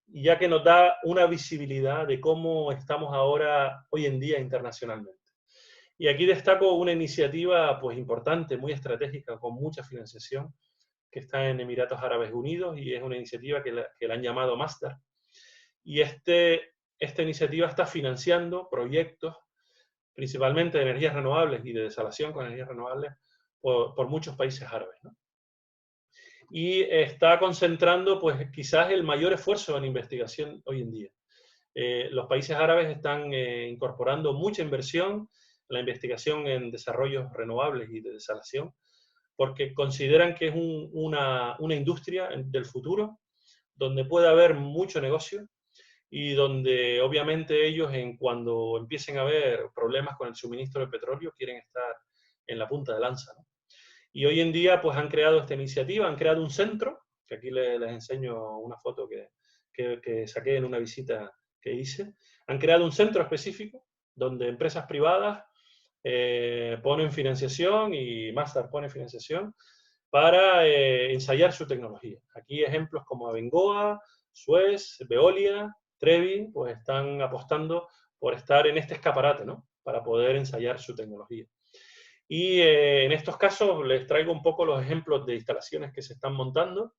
ya que nos da una visibilidad de cómo estamos ahora, hoy en día, internacionalmente. Y aquí destaco una iniciativa pues importante, muy estratégica, con mucha financiación, que está en Emiratos Árabes Unidos y es una iniciativa que la han llamado Masdar. Y esta iniciativa está financiando proyectos, principalmente de energías renovables y de desalación con energías renovables, por muchos países árabes, ¿no? Y está concentrando pues quizás el mayor esfuerzo en investigación hoy en día. Los países árabes están incorporando mucha inversión en la investigación en desarrollos renovables y de desalación, porque consideran que es una industria del futuro donde puede haber mucho negocio y donde obviamente ellos cuando empiecen a haber problemas con el suministro de petróleo quieren estar en la punta de lanza, ¿no? Y hoy en día pues han creado esta iniciativa, han creado un centro, que aquí les enseño una foto que saqué en una visita que hice. Han creado un centro específico donde empresas privadas ponen financiación y Masdar pone financiación para ensayar su tecnología. Aquí ejemplos como Abengoa, Suez, Veolia, Trevi, pues están apostando por estar en este escaparate, ¿no? Para poder ensayar su tecnología. Y en estos casos les traigo un poco los ejemplos de instalaciones que se están montando.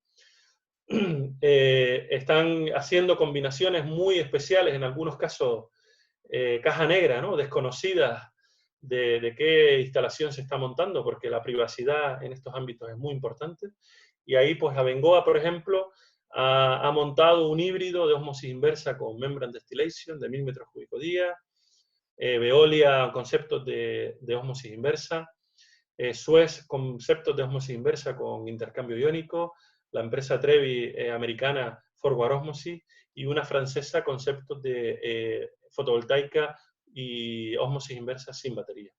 Están haciendo combinaciones muy especiales, en algunos casos caja negra, ¿no? Desconocidas de qué instalación se está montando, porque la privacidad en estos ámbitos es muy importante. Y ahí, pues, Abengoa, por ejemplo, ha montado un híbrido de ósmosis inversa con membrane distillation de 1000 metros cúbicos día. Veolia, conceptos de ósmosis inversa. Suez, conceptos de ósmosis inversa con intercambio iónico. La empresa Trevi americana, Forward Osmosis. Y una francesa, conceptos de fotovoltaica y ósmosis inversa sin batería.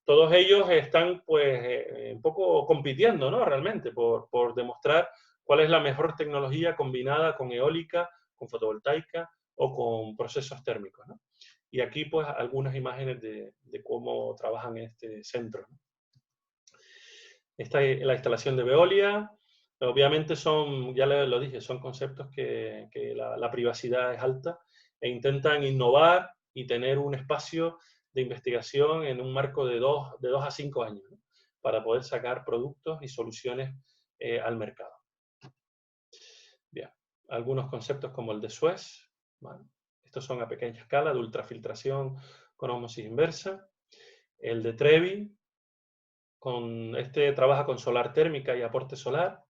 Todos ellos están pues un poco compitiendo, ¿no? Realmente por demostrar cuál es la mejor tecnología combinada con eólica, con fotovoltaica o con procesos térmicos, ¿no? Y aquí pues algunas imágenes de cómo trabajan en este centro, ¿no? Esta es la instalación de Veolia. Obviamente son, ya lo dije, son conceptos que la privacidad es alta e intentan innovar y tener un espacio de investigación en un marco de 2 a 5 años, ¿no? Para poder sacar productos y soluciones al mercado. Bien, algunos conceptos como el de Suez, ¿vale? Estos son a pequeña escala de ultrafiltración con ósmosis inversa. El de Trevi, trabaja con solar térmica y aporte solar.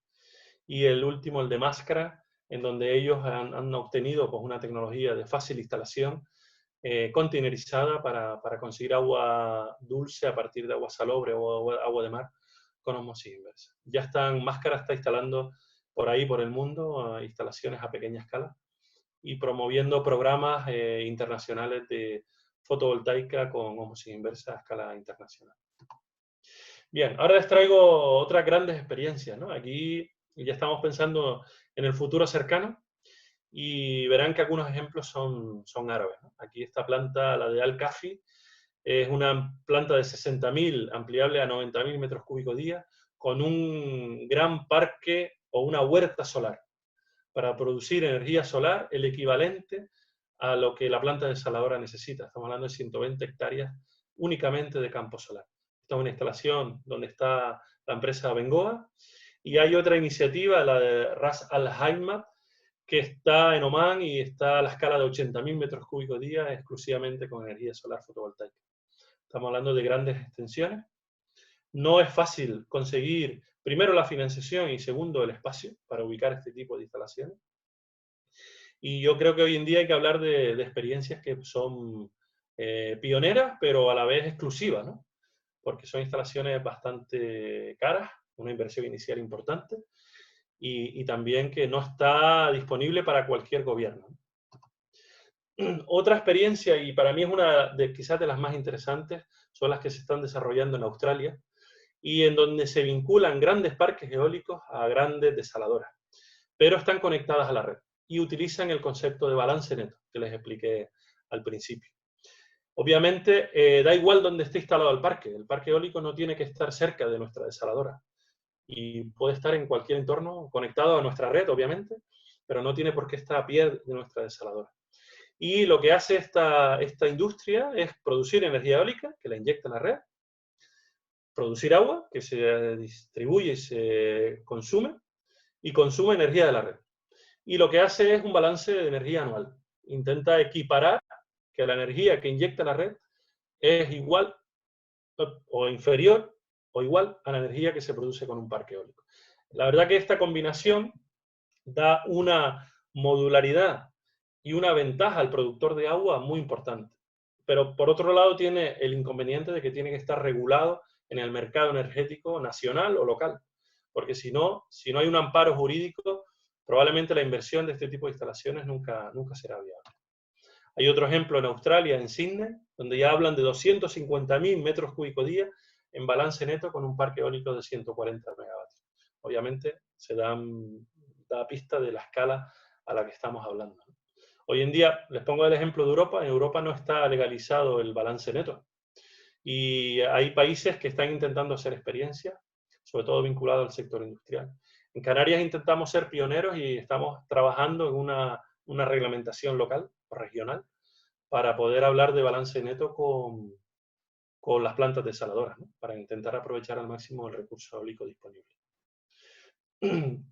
Y el último, el de Máscara, en donde ellos han obtenido pues, una tecnología de fácil instalación containerizada para conseguir agua dulce a partir de agua salobre o agua de mar con ósmosis inversa. Máscara está instalando por ahí, por el mundo, instalaciones a pequeña escala y promoviendo programas internacionales de fotovoltaica con ósmosis inversa a escala internacional. Bien, ahora les traigo otras grandes experiencias, ¿no? Aquí ya estamos pensando en el futuro cercano y verán que algunos ejemplos son árabes, ¿no? Aquí esta planta, la de Al-Kafi, es una planta de 60.000 ampliable a 90.000 metros cúbicos día con un gran parque o una huerta solar para producir energía solar el equivalente a lo que la planta desaladora necesita. Estamos hablando de 120 hectáreas únicamente de campo solar. Esta es una instalación donde está la empresa Bengoa y hay otra iniciativa, la de Ras Al Khaimah, que está en Omán y está a la escala de 80.000 metros cúbicos día exclusivamente con energía solar fotovoltaica. Estamos hablando de grandes extensiones. No es fácil conseguir, primero, la financiación y segundo, el espacio para ubicar este tipo de instalaciones. Y yo creo que hoy en día hay que hablar de experiencias que son pioneras, pero a la vez exclusivas, ¿no? Porque son instalaciones bastante caras, una inversión inicial importante, y también que no está disponible para cualquier gobierno. Otra experiencia, y para mí es una quizás de las más interesantes, son las que se están desarrollando en Australia, y en donde se vinculan grandes parques eólicos a grandes desaladoras, pero están conectadas a la red y utilizan el concepto de balance neto que les expliqué al principio. Obviamente, da igual dónde esté instalado el parque eólico no tiene que estar cerca de nuestra desaladora y puede estar en cualquier entorno conectado a nuestra red, obviamente, pero no tiene por qué estar a pie de nuestra desaladora. Y lo que hace esta industria es producir energía eólica, que la inyecta en la red, producir agua, que se distribuye y se consume, y consume energía de la red. Y lo que hace es un balance de energía anual. Intenta equiparar que la energía que inyecta la red es igual o inferior o igual a la energía que se produce con un parque eólico. La verdad que esta combinación da una modularidad y una ventaja al productor de agua muy importante. Pero por otro lado tiene el inconveniente de que tiene que estar regulado en el mercado energético nacional o local. Porque si no hay un amparo jurídico, probablemente la inversión de este tipo de instalaciones nunca será viable. Hay otro ejemplo en Australia, en Sydney, donde ya hablan de 250.000 metros cúbicos día en balance neto con un parque eólico de 140 megavatios. Obviamente se da pista de la escala a la que estamos hablando, ¿no? Hoy en día, les pongo el ejemplo de Europa, en Europa no está legalizado el balance neto. Y hay países que están intentando hacer experiencias, sobre todo vinculados al sector industrial. En Canarias intentamos ser pioneros y estamos trabajando en una reglamentación local o regional para poder hablar de balance neto con las plantas desaladoras, ¿no? Para intentar aprovechar al máximo el recurso eólico disponible.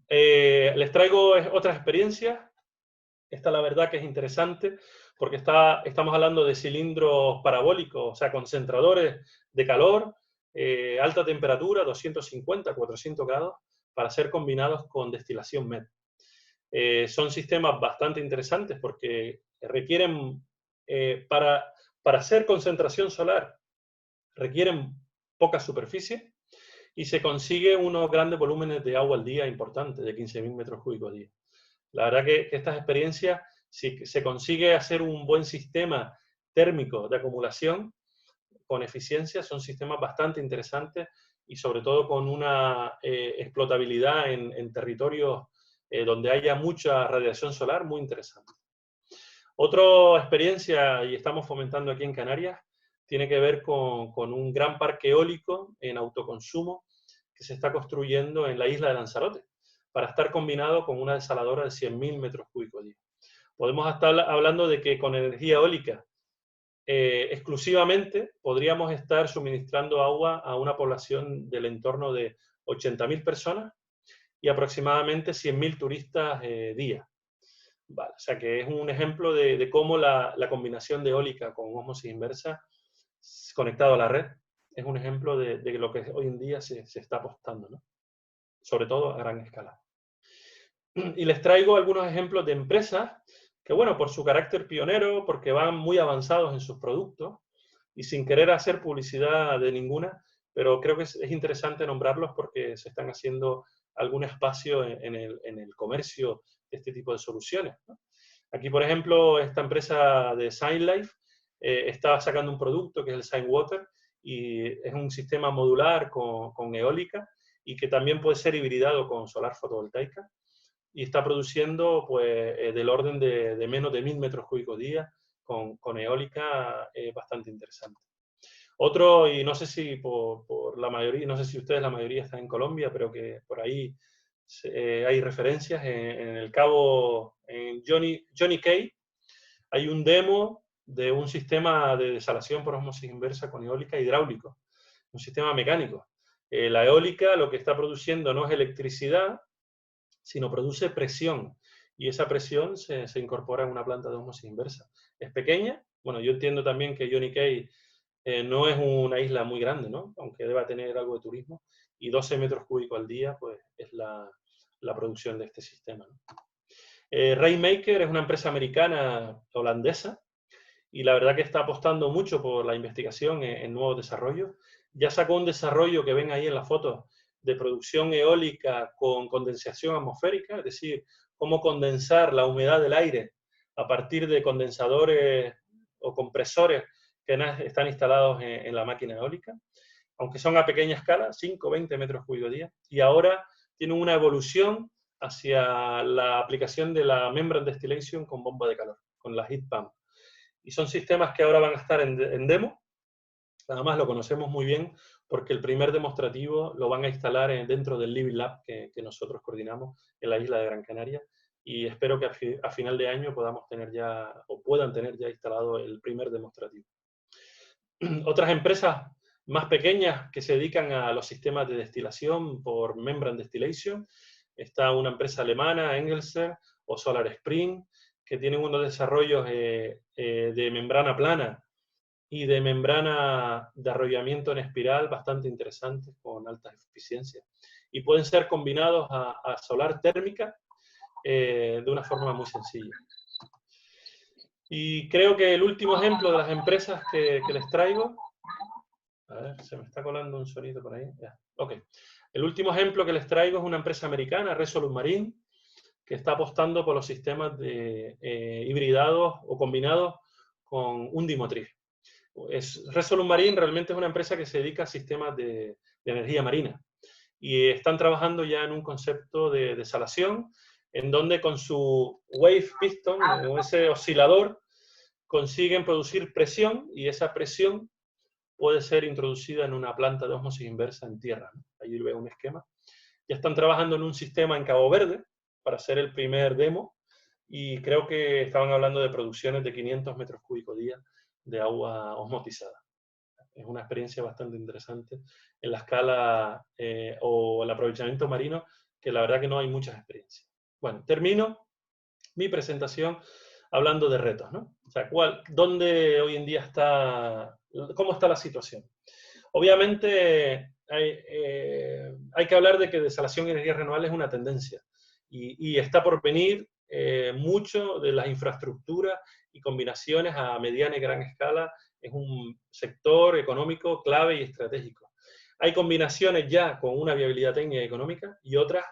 Les traigo otras experiencias. Esta la verdad que es interesante porque estamos hablando de cilindros parabólicos, o sea, concentradores de calor, alta temperatura, 250, 400 grados, para ser combinados con destilación MED. Son sistemas bastante interesantes porque requieren, para hacer concentración solar, requieren poca superficie y se consigue unos grandes volúmenes de agua al día importantes, de 15.000 metros cúbicos al día. La verdad que estas experiencias, si se consigue hacer un buen sistema térmico de acumulación con eficiencia, son sistemas bastante interesantes y sobre todo con una explotabilidad en territorios donde haya mucha radiación solar, muy interesante. Otra experiencia, y estamos fomentando aquí en Canarias, tiene que ver con un gran parque eólico en autoconsumo que se está construyendo en la isla de Lanzarote, para estar combinado con una desaladora de 100.000 metros cúbicos día. Podemos estar hablando de que con energía eólica exclusivamente podríamos estar suministrando agua a una población del entorno de 80.000 personas y aproximadamente 100.000 turistas día. Vale, o sea que es un ejemplo de cómo la combinación de eólica con ósmosis inversa conectado a la red es un ejemplo de lo que hoy en día se está apostando, ¿no? Sobre todo a gran escala. Y les traigo algunos ejemplos de empresas que, bueno, por su carácter pionero, porque van muy avanzados en sus productos y sin querer hacer publicidad de ninguna, pero creo que es interesante nombrarlos porque se están haciendo algún espacio en el comercio de este tipo de soluciones, ¿no? Aquí, por ejemplo, esta empresa de SignLife está sacando un producto que es el SignWater y es un sistema modular con eólica y que también puede ser hibridado con solar fotovoltaica y está produciendo pues, del orden de menos de 1.000 metros cúbicos día con eólica bastante interesante. Otro, y no sé si por la mayoría, no sé si ustedes la mayoría están en Colombia, pero que por ahí hay referencias en el cabo, en Johnny Cay, hay un demo de un sistema de desalación por ósmosis inversa con eólica hidráulico, un sistema mecánico. La eólica lo que está produciendo no es electricidad, sino produce presión. Y esa presión se incorpora en una planta de ósmosis inversa. Es pequeña. Bueno, yo entiendo también que Johnny Cay no es una isla muy grande, ¿no? Aunque deba tener algo de turismo. Y 12 metros cúbicos al día, pues, es la producción de este sistema, ¿no? Rainmaker es una empresa americana holandesa y la verdad que está apostando mucho por la investigación en nuevos desarrollos. Ya sacó un desarrollo que ven ahí en la foto de producción eólica con condensación atmosférica, es decir, cómo condensar la humedad del aire a partir de condensadores o compresores que están instalados en la máquina eólica, aunque son a pequeña escala, 5 o 20 metros cúbicos día, y ahora tienen una evolución hacia la aplicación de la membrane distillation con bomba de calor, con la heat pump. Y son sistemas que ahora van a estar en demo. Además lo conocemos muy bien porque el primer demostrativo lo van a instalar dentro del Living Lab que nosotros coordinamos en la isla de Gran Canaria y espero que a final de año podamos tener ya o puedan tener ya instalado el primer demostrativo. Otras empresas más pequeñas que se dedican a los sistemas de destilación por membrane distillation, está una empresa alemana, Engelser o Solar Spring, que tienen unos desarrollos de membrana plana y de membrana de arrollamiento en espiral bastante interesantes con altas eficiencias. Y pueden ser combinados a solar térmica de una forma muy sencilla. Y creo que el último ejemplo de las empresas que les traigo... A ver, se me está colando un sonido por ahí. Ya. Ok. El último ejemplo que les traigo es una empresa americana, Resolute Marine, que está apostando por los sistemas de hibridados o combinados con Undimotriz. Resolute Marine realmente es una empresa que se dedica a sistemas de energía marina y están trabajando ya en un concepto de desalación en donde con su wave piston, o ese oscilador, consiguen producir presión y esa presión puede ser introducida en una planta de ósmosis inversa en tierra, ¿no? Ahí veo un esquema. Ya están trabajando en un sistema en Cabo Verde para hacer el primer demo y creo que estaban hablando de producciones de 500 metros cúbicos día de agua osmotizada. Es una experiencia bastante interesante en la escala o el aprovechamiento marino, que la verdad que no hay muchas experiencias. Bueno, termino mi presentación hablando de retos, ¿no? O sea, ¿dónde hoy en día está, cómo está la situación? Obviamente hay que hablar de que desalación y energías renovables es una tendencia y está por venir mucho de las infraestructuras y combinaciones a mediana y gran escala. Es un sector económico clave y estratégico. Hay combinaciones ya con una viabilidad técnica y económica y otras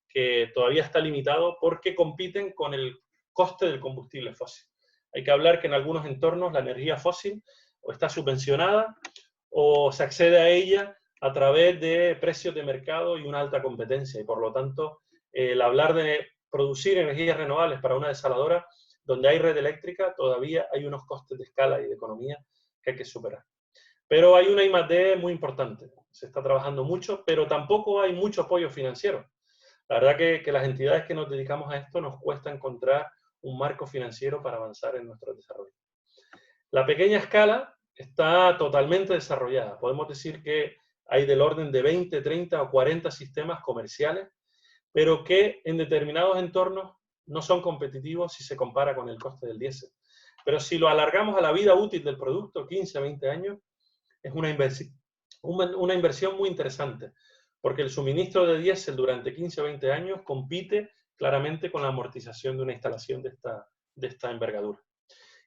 que todavía está limitado porque compiten con el coste del combustible fósil. Hay que hablar que en algunos entornos la energía fósil o está subvencionada o se accede a ella a través de precios de mercado y una alta competencia. Y por lo tanto, el hablar de producir energías renovables para una desaladora donde hay red eléctrica, todavía hay unos costes de escala y de economía que hay que superar. Pero hay una I+D muy importante. Se está trabajando mucho, pero tampoco hay mucho apoyo financiero. La verdad que las entidades que nos dedicamos a esto nos cuesta encontrar un marco financiero para avanzar en nuestro desarrollo. La pequeña escala está totalmente desarrollada. Podemos decir que hay del orden de 20, 30 o 40 sistemas comerciales, pero que en determinados entornos no son competitivos si se compara con el coste del diésel. Pero si lo alargamos a la vida útil del producto, 15 a 20 años, es una inversión muy interesante, porque el suministro de diésel durante 15 o 20 años compite claramente con la amortización de una instalación de esta envergadura.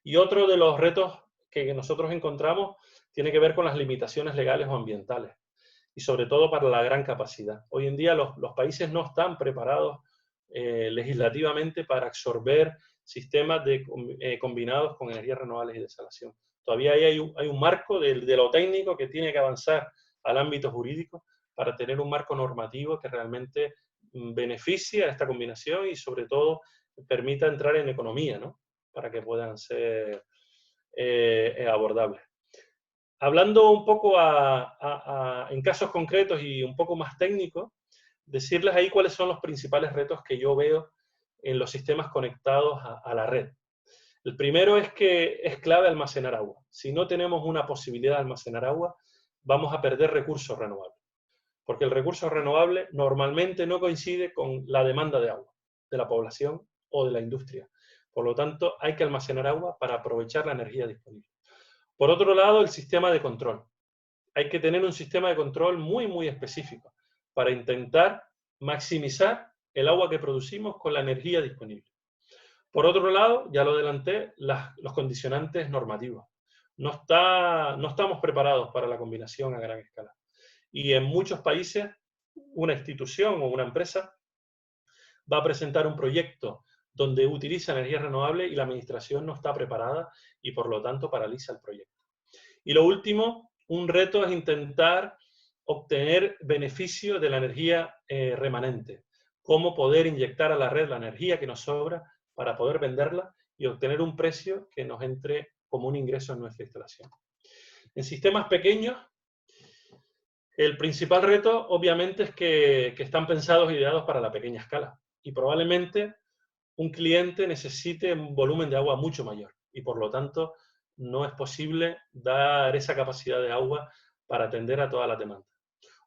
Y otro de los retos que nosotros encontramos tiene que ver con las limitaciones legales o ambientales, y sobre todo para la gran capacidad. Hoy en día los países no están preparados legislativamente para absorber sistemas combinados con energías renovables y desalación. Todavía hay un marco de lo técnico que tiene que avanzar al ámbito jurídico para tener un marco normativo que realmente beneficie a esta combinación y sobre todo permita entrar en economía, ¿no? Para que puedan ser abordables. Hablando un poco en casos concretos y un poco más técnicos, decirles ahí cuáles son los principales retos que yo veo en los sistemas conectados a la red. El primero es que es clave almacenar agua. Si no tenemos una posibilidad de almacenar agua, vamos a perder recursos renovables. Porque el recurso renovable normalmente no coincide con la demanda de agua de la población o de la industria. Por lo tanto, hay que almacenar agua para aprovechar la energía disponible. Por otro lado, el sistema de control. Hay que tener un sistema de control muy, muy específico para intentar maximizar el agua que producimos con la energía disponible. Por otro lado, ya lo adelanté, los condicionantes normativos. No estamos preparados para la combinación a gran escala. Y en muchos países, una institución o una empresa va a presentar un proyecto donde utiliza energía renovable y la administración no está preparada y por lo tanto paraliza el proyecto. Y lo último, un reto es intentar obtener beneficio de la energía remanente. Cómo poder inyectar a la red la energía que nos sobra para poder venderla y obtener un precio que nos entre como un ingreso en nuestra instalación. En sistemas pequeños, el principal reto obviamente es que están pensados, ideados para la pequeña escala y probablemente un cliente necesite un volumen de agua mucho mayor y por lo tanto no es posible dar esa capacidad de agua para atender a toda la demanda.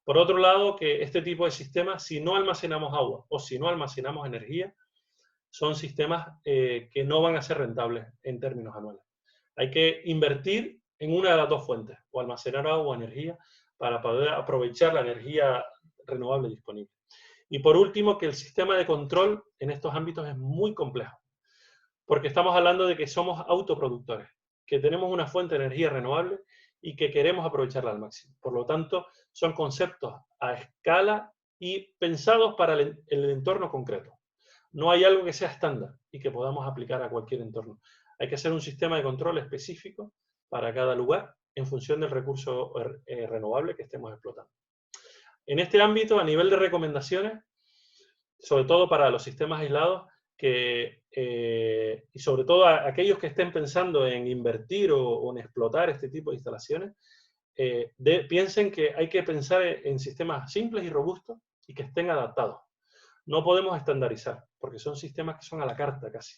Por otro lado, que este tipo de sistemas, si no almacenamos agua o si no almacenamos energía, son sistemas que no van a ser rentables en términos anuales. Hay que invertir en una de las dos fuentes, o almacenar agua o energía, para poder aprovechar la energía renovable disponible. Y por último, que el sistema de control en estos ámbitos es muy complejo, porque estamos hablando de que somos autoproductores, que tenemos una fuente de energía renovable y que queremos aprovecharla al máximo. Por lo tanto, son conceptos a escala y pensados para el entorno concreto. No hay algo que sea estándar y que podamos aplicar a cualquier entorno. Hay que hacer un sistema de control específico para cada lugar en función del recurso renovable que estemos explotando. En este ámbito, a nivel de recomendaciones, sobre todo para los sistemas aislados, y sobre todo a aquellos que estén pensando en invertir o en explotar este tipo de instalaciones, piensen que hay que pensar en sistemas simples y robustos y que estén adaptados. No podemos estandarizar, porque son sistemas que son a la carta casi.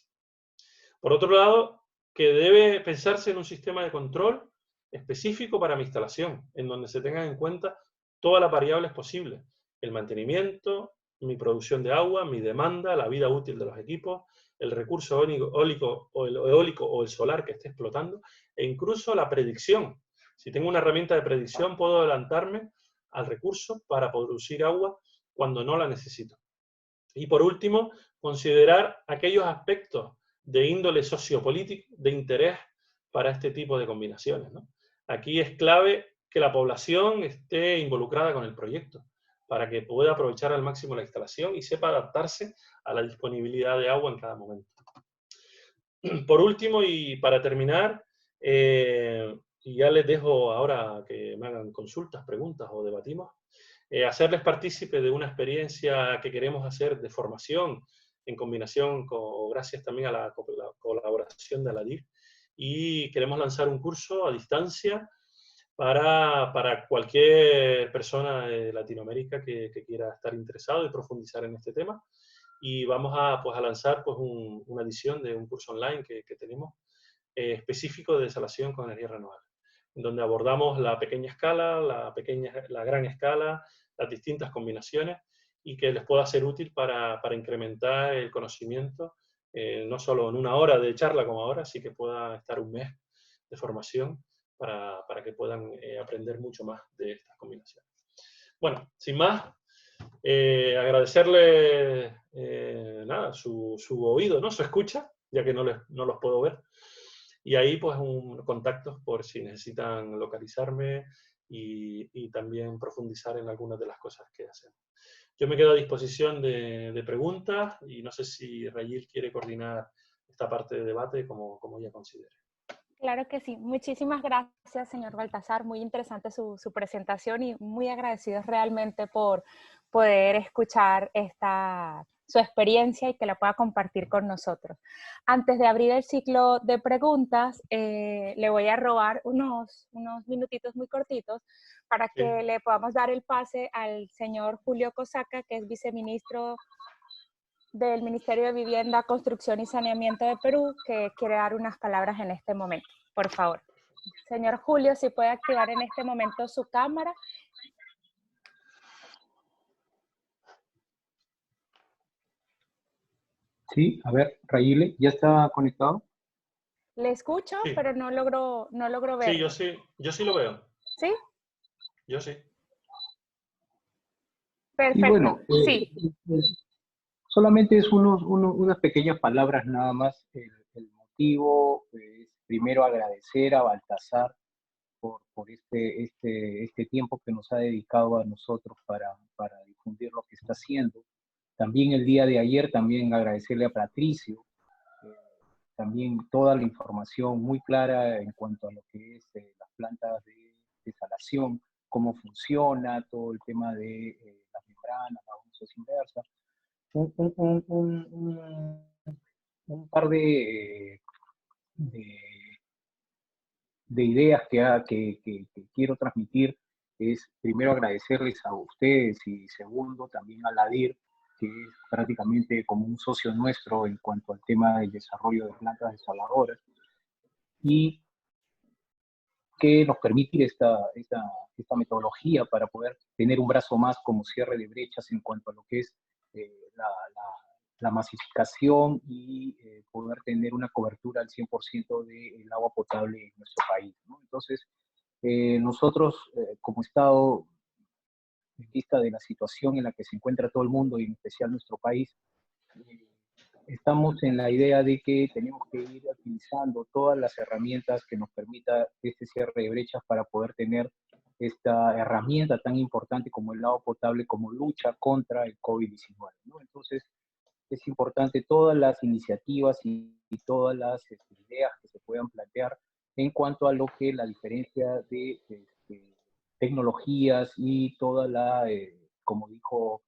Por otro lado, que debe pensarse en un sistema de control específico para mi instalación, en donde se tengan en cuenta todas las variables posibles. El mantenimiento, mi producción de agua, mi demanda, la vida útil de los equipos, el recurso eólico o el solar que esté explotando, e incluso la predicción. Si tengo una herramienta de predicción, puedo adelantarme al recurso para producir agua cuando no la necesito. Y por último, considerar aquellos aspectos de índole sociopolítico de interés para este tipo de combinaciones, ¿no? Aquí es clave que la población esté involucrada con el proyecto para que pueda aprovechar al máximo la instalación y sepa adaptarse a la disponibilidad de agua en cada momento. Por último, y para terminar, y ya les dejo ahora que me hagan consultas, preguntas o debatimos, hacerles partícipe de una experiencia que queremos hacer de formación en combinación con, gracias también a la colaboración de Aladir, y queremos lanzar un curso a distancia para cualquier persona de Latinoamérica que quiera estar interesado y profundizar en este tema. Y vamos a, pues, a lanzar pues, una edición de un curso online que tenemos específico de desalación con energía renovable, en donde abordamos la pequeña escala, la gran escala, las distintas combinaciones y que les pueda ser útil para incrementar el conocimiento, no solo en una hora de charla como ahora, sí que pueda estar un mes de formación para que puedan aprender mucho más de estas combinaciones. Bueno, sin más, agradecerle nada, su oído, ¿no? Su escucha, ya que no los puedo ver. Y ahí pues contactos por si necesitan localizarme y también profundizar en algunas de las cosas que hacemos. Yo me quedo a disposición de preguntas y no sé si Rayil quiere coordinar esta parte de debate como ella considere. Claro que sí. Muchísimas gracias, señor Baltasar. Muy interesante su presentación y muy agradecidos realmente por poder escuchar su experiencia y que la pueda compartir con nosotros. Antes de abrir el ciclo de preguntas, le voy a robar unos minutitos muy cortitos para que le podamos dar el pase al señor Julio Cosaca, que es viceministro del Ministerio de Vivienda, Construcción y Saneamiento de Perú, que quiere dar unas palabras en este momento. Por favor. Señor Julio, si puede activar en este momento su cámara. Sí, a ver, Rayile, ¿ya está conectado? Le escucho, Sí. pero no logro verlo. Sí, yo sí lo veo. ¿Sí? Yo sí. Perfecto. Y bueno, sí. Solamente es unas pequeñas palabras nada más. El motivo es primero agradecer a Baltasar por este tiempo que nos ha dedicado a nosotros para difundir lo que está haciendo. También el día de ayer, también agradecerle a Patricio, también toda la información muy clara en cuanto a lo que es las plantas de desalación, cómo funciona, todo el tema de las membranas, las usos inversas. Un par de, de ideas que quiero transmitir es primero agradecerles a ustedes y segundo también a la DIR, que es prácticamente como un socio nuestro en cuanto al tema del desarrollo de plantas desaladoras y que nos permite esta metodología para poder tener un brazo más como cierre de brechas en cuanto a lo que es la masificación y poder tener una cobertura al 100% del agua potable en nuestro país, ¿no? Entonces, nosotros como Estado, en vista de la situación en la que se encuentra todo el mundo y en especial nuestro país, estamos en la idea de que tenemos que ir utilizando todas las herramientas que nos permita este cierre de brechas para poder tener esta herramienta tan importante como el agua potable, como lucha contra el COVID-19, ¿no? Entonces, es importante todas las iniciativas y todas las ideas que se puedan plantear en cuanto a lo que la diferencia de tecnologías y toda la, como dijo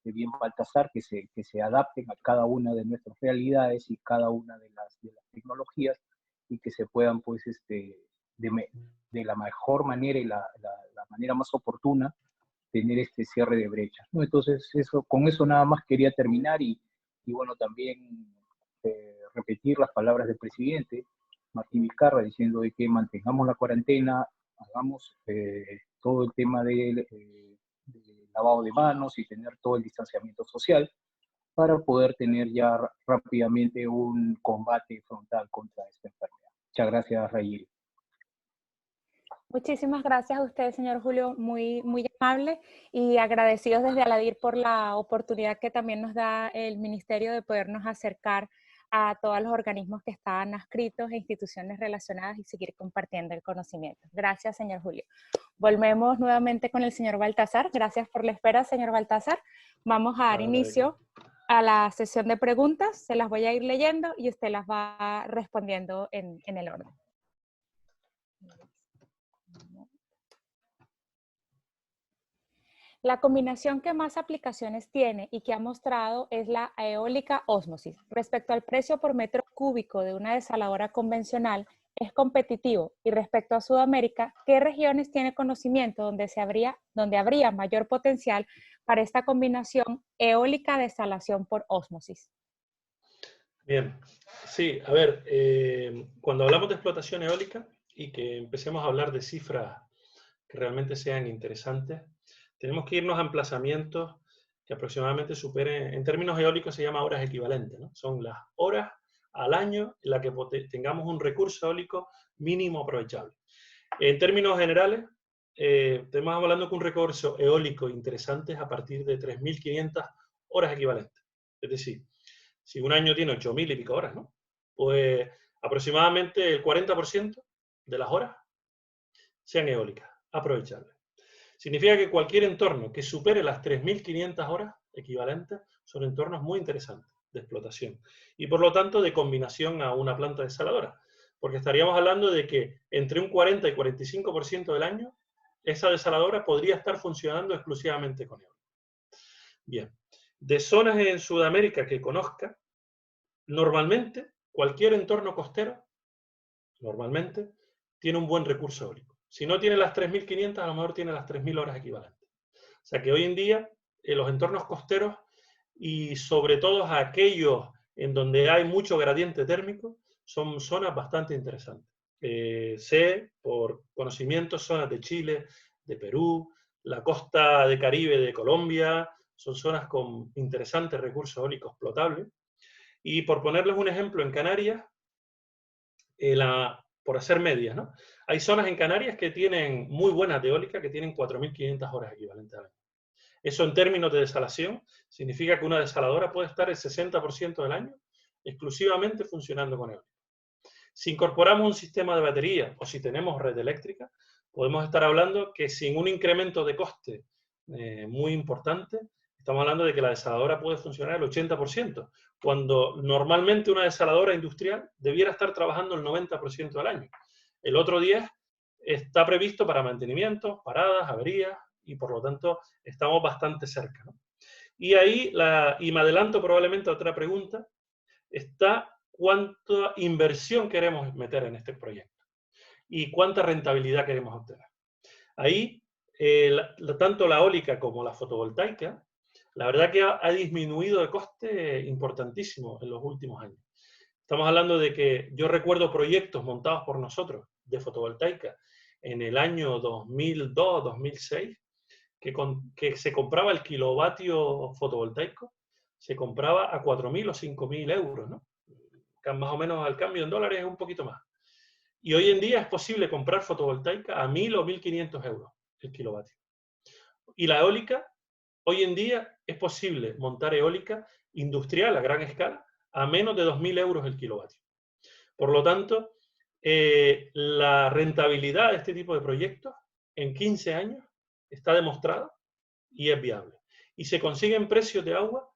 bien Baltasar, que se adapten a cada una de nuestras realidades y cada una de las tecnologías, y que se puedan, pues, de la mejor manera y la manera más oportuna, tener este cierre de brechas, ¿no? Entonces, con eso nada más quería terminar y bueno, también repetir las palabras del presidente Martín Vizcarra, diciendo de que mantengamos la cuarentena, hagamos todo el tema de lavado de manos y tener todo el distanciamiento social para poder tener ya rápidamente un combate frontal contra esta enfermedad. Muchas gracias, Rayil. Muchísimas gracias a usted, señor Julio, muy, muy amable, y agradecidos desde Aladir por la oportunidad que también nos da el Ministerio de podernos acercar a todos los organismos que están adscritos e instituciones relacionadas y seguir compartiendo el conocimiento. Gracias, señor Julio. Volvemos nuevamente con el señor Baltasar. Gracias por la espera, señor Baltasar. Vamos a dar inicio a la sesión de preguntas. Se las voy a ir leyendo y usted las va respondiendo en el orden. La combinación que más aplicaciones tiene y que ha mostrado es la eólica ósmosis. Respecto al precio por metro cúbico de una desaladora convencional, es competitivo. Y respecto a Sudamérica, ¿qué regiones tiene conocimiento donde habría mayor potencial para esta combinación eólica desalación por ósmosis? Bien, sí, a ver, cuando hablamos de explotación eólica y que empecemos a hablar de cifras que realmente sean interesantes, tenemos que irnos a emplazamientos que aproximadamente superen, en términos eólicos se llama horas equivalentes, ¿no? Son las horas al año en las que tengamos un recurso eólico mínimo aprovechable. En términos generales, estamos hablando que un recurso eólico interesante es a partir de 3.500 horas equivalentes. Es decir, si un año tiene 8.000 y pico horas, ¿no? Pues aproximadamente el 40% de las horas sean eólicas, aprovechables. Significa que cualquier entorno que supere las 3.500 horas equivalentes son entornos muy interesantes de explotación y por lo tanto de combinación a una planta desaladora, porque estaríamos hablando de que entre un 40 y 45% del año esa desaladora podría estar funcionando exclusivamente con eólica. Bien, de zonas en Sudamérica que conozca, normalmente cualquier entorno costero normalmente tiene un buen recurso eólico. Si no tiene las 3.500, a lo mejor tiene las 3.000 horas equivalentes. O sea que hoy en día, en los entornos costeros y sobre todo aquellos en donde hay mucho gradiente térmico, son zonas bastante interesantes. Sé, por conocimiento, zonas de Chile, de Perú, la costa de Caribe de Colombia, son zonas con interesantes recursos eólicos explotables. Y por ponerles un ejemplo, en Canarias, por hacer medias, ¿no? Hay zonas en Canarias que tienen muy buenas de eólica, que tienen 4.500 horas equivalentes al año. Eso en términos de desalación significa que una desaladora puede estar el 60% del año exclusivamente funcionando con eólica. Si incorporamos un sistema de batería o si tenemos red eléctrica, podemos estar hablando que sin un incremento de coste muy importante, estamos hablando de que la desaladora puede funcionar el 80%, cuando normalmente una desaladora industrial debiera estar trabajando el 90% del año. El otro 10% está previsto para mantenimiento, paradas, averías, y por lo tanto estamos bastante cerca, ¿no? Y ahí, y me adelanto probablemente a otra pregunta, está cuánta inversión queremos meter en este proyecto y cuánta rentabilidad queremos obtener. Ahí, tanto la eólica como la fotovoltaica, la verdad que ha disminuido de coste importantísimo en los últimos años. Estamos hablando de que yo recuerdo proyectos montados por nosotros de fotovoltaica en el año 2002, 2006, que se compraba el kilovatio fotovoltaico, se compraba a 4.000 o 5.000 euros, ¿no? Más o menos al cambio en dólares es un poquito más. Y hoy en día es posible comprar fotovoltaica a 1.000 o 1.500 euros el kilovatio. Y la eólica, hoy en día es posible montar eólica industrial a gran escala a menos de 2.000 euros el kilovatio. Por lo tanto, la rentabilidad de este tipo de proyectos en 15 años está demostrada y es viable. Y se consiguen precios de agua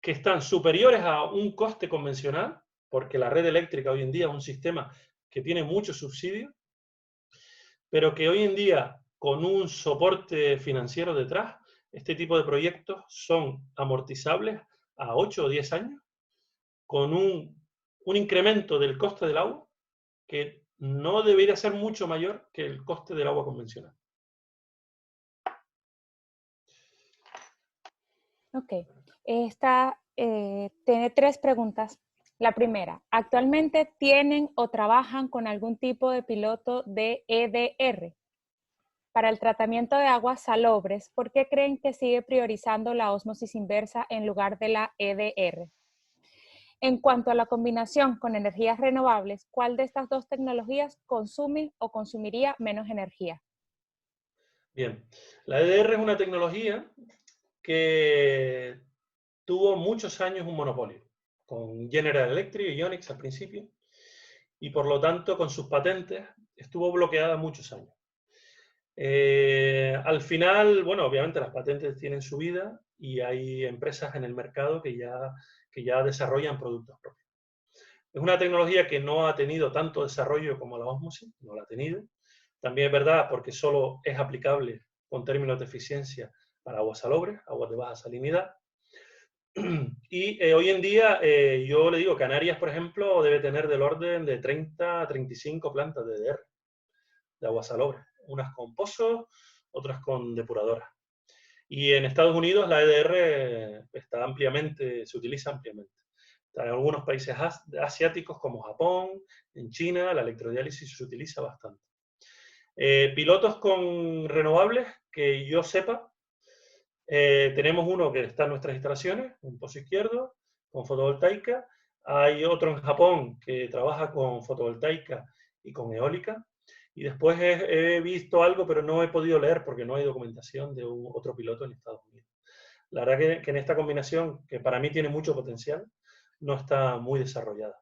que están superiores a un coste convencional, porque la red eléctrica hoy en día es un sistema que tiene muchos subsidios, pero que hoy en día, con un soporte financiero detrás, este tipo de proyectos son amortizables a 8 o 10 años, con un incremento del coste del agua que no debería ser mucho mayor que el coste del agua convencional. Ok. Esta tiene 3 preguntas. La primera, ¿actualmente tienen o trabajan con algún tipo de piloto de EDR? Para el tratamiento de aguas salobres, ¿por qué creen que sigue priorizando la ósmosis inversa en lugar de la EDR? En cuanto a la combinación con energías renovables, ¿cuál de estas 2 tecnologías consume o consumiría menos energía? Bien, la EDR es una tecnología que tuvo muchos años un monopolio, con General Electric y Ionix al principio, y por lo tanto con sus patentes estuvo bloqueada muchos años. Al final, bueno, obviamente las patentes tienen su vida y hay empresas en el mercado que ya desarrollan productos propios. Es una tecnología que no ha tenido tanto desarrollo como la ósmosis, no la ha tenido. También es verdad porque solo es aplicable con términos de eficiencia para aguas salobres, aguas de baja salinidad. Y hoy en día, yo le digo, Canarias, por ejemplo, debe tener del orden de 30 a 35 plantas de EDR, de aguas salobres, unas con pozos, otras con depuradoras. Y en Estados Unidos la EDR está ampliamente, se utiliza ampliamente. En algunos países asiáticos como Japón, en China, la electrodiálisis se utiliza bastante. Pilotos con renovables, que yo sepa, tenemos uno que está en nuestras instalaciones, un pozo izquierdo, con fotovoltaica. Hay otro en Japón que trabaja con fotovoltaica y con eólica. Y después he visto algo, pero no he podido leer porque no hay documentación de otro piloto en Estados Unidos. La verdad que en esta combinación, que para mí tiene mucho potencial, no está muy desarrollada.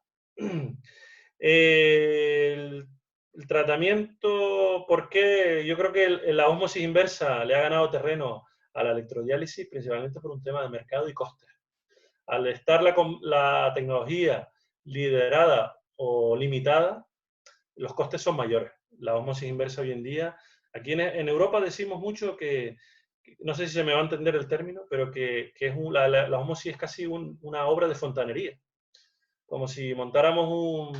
El tratamiento, ¿por qué? Yo creo que la ósmosis inversa le ha ganado terreno a la electrodiálisis, principalmente por un tema de mercado y costes. Al estar la tecnología liderada o limitada, los costes son mayores. La ósmosis inversa hoy en día, aquí en Europa decimos mucho que, no sé si se me va a entender el término, pero que es la ósmosis es casi una obra de fontanería. Como si montáramos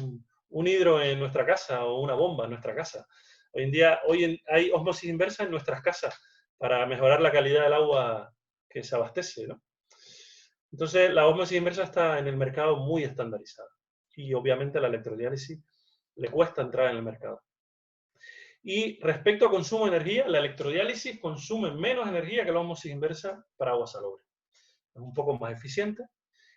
un hidro en nuestra casa o una bomba en nuestra casa. Hoy en día hay ósmosis inversa en nuestras casas para mejorar la calidad del agua que se abastece, ¿no? Entonces, la ósmosis inversa está en el mercado muy estandarizada y obviamente la electrodiálisis le cuesta entrar en el mercado. Y respecto a consumo de energía, la electrodiálisis consume menos energía que la ósmosis inversa para agua salobre. Es un poco más eficiente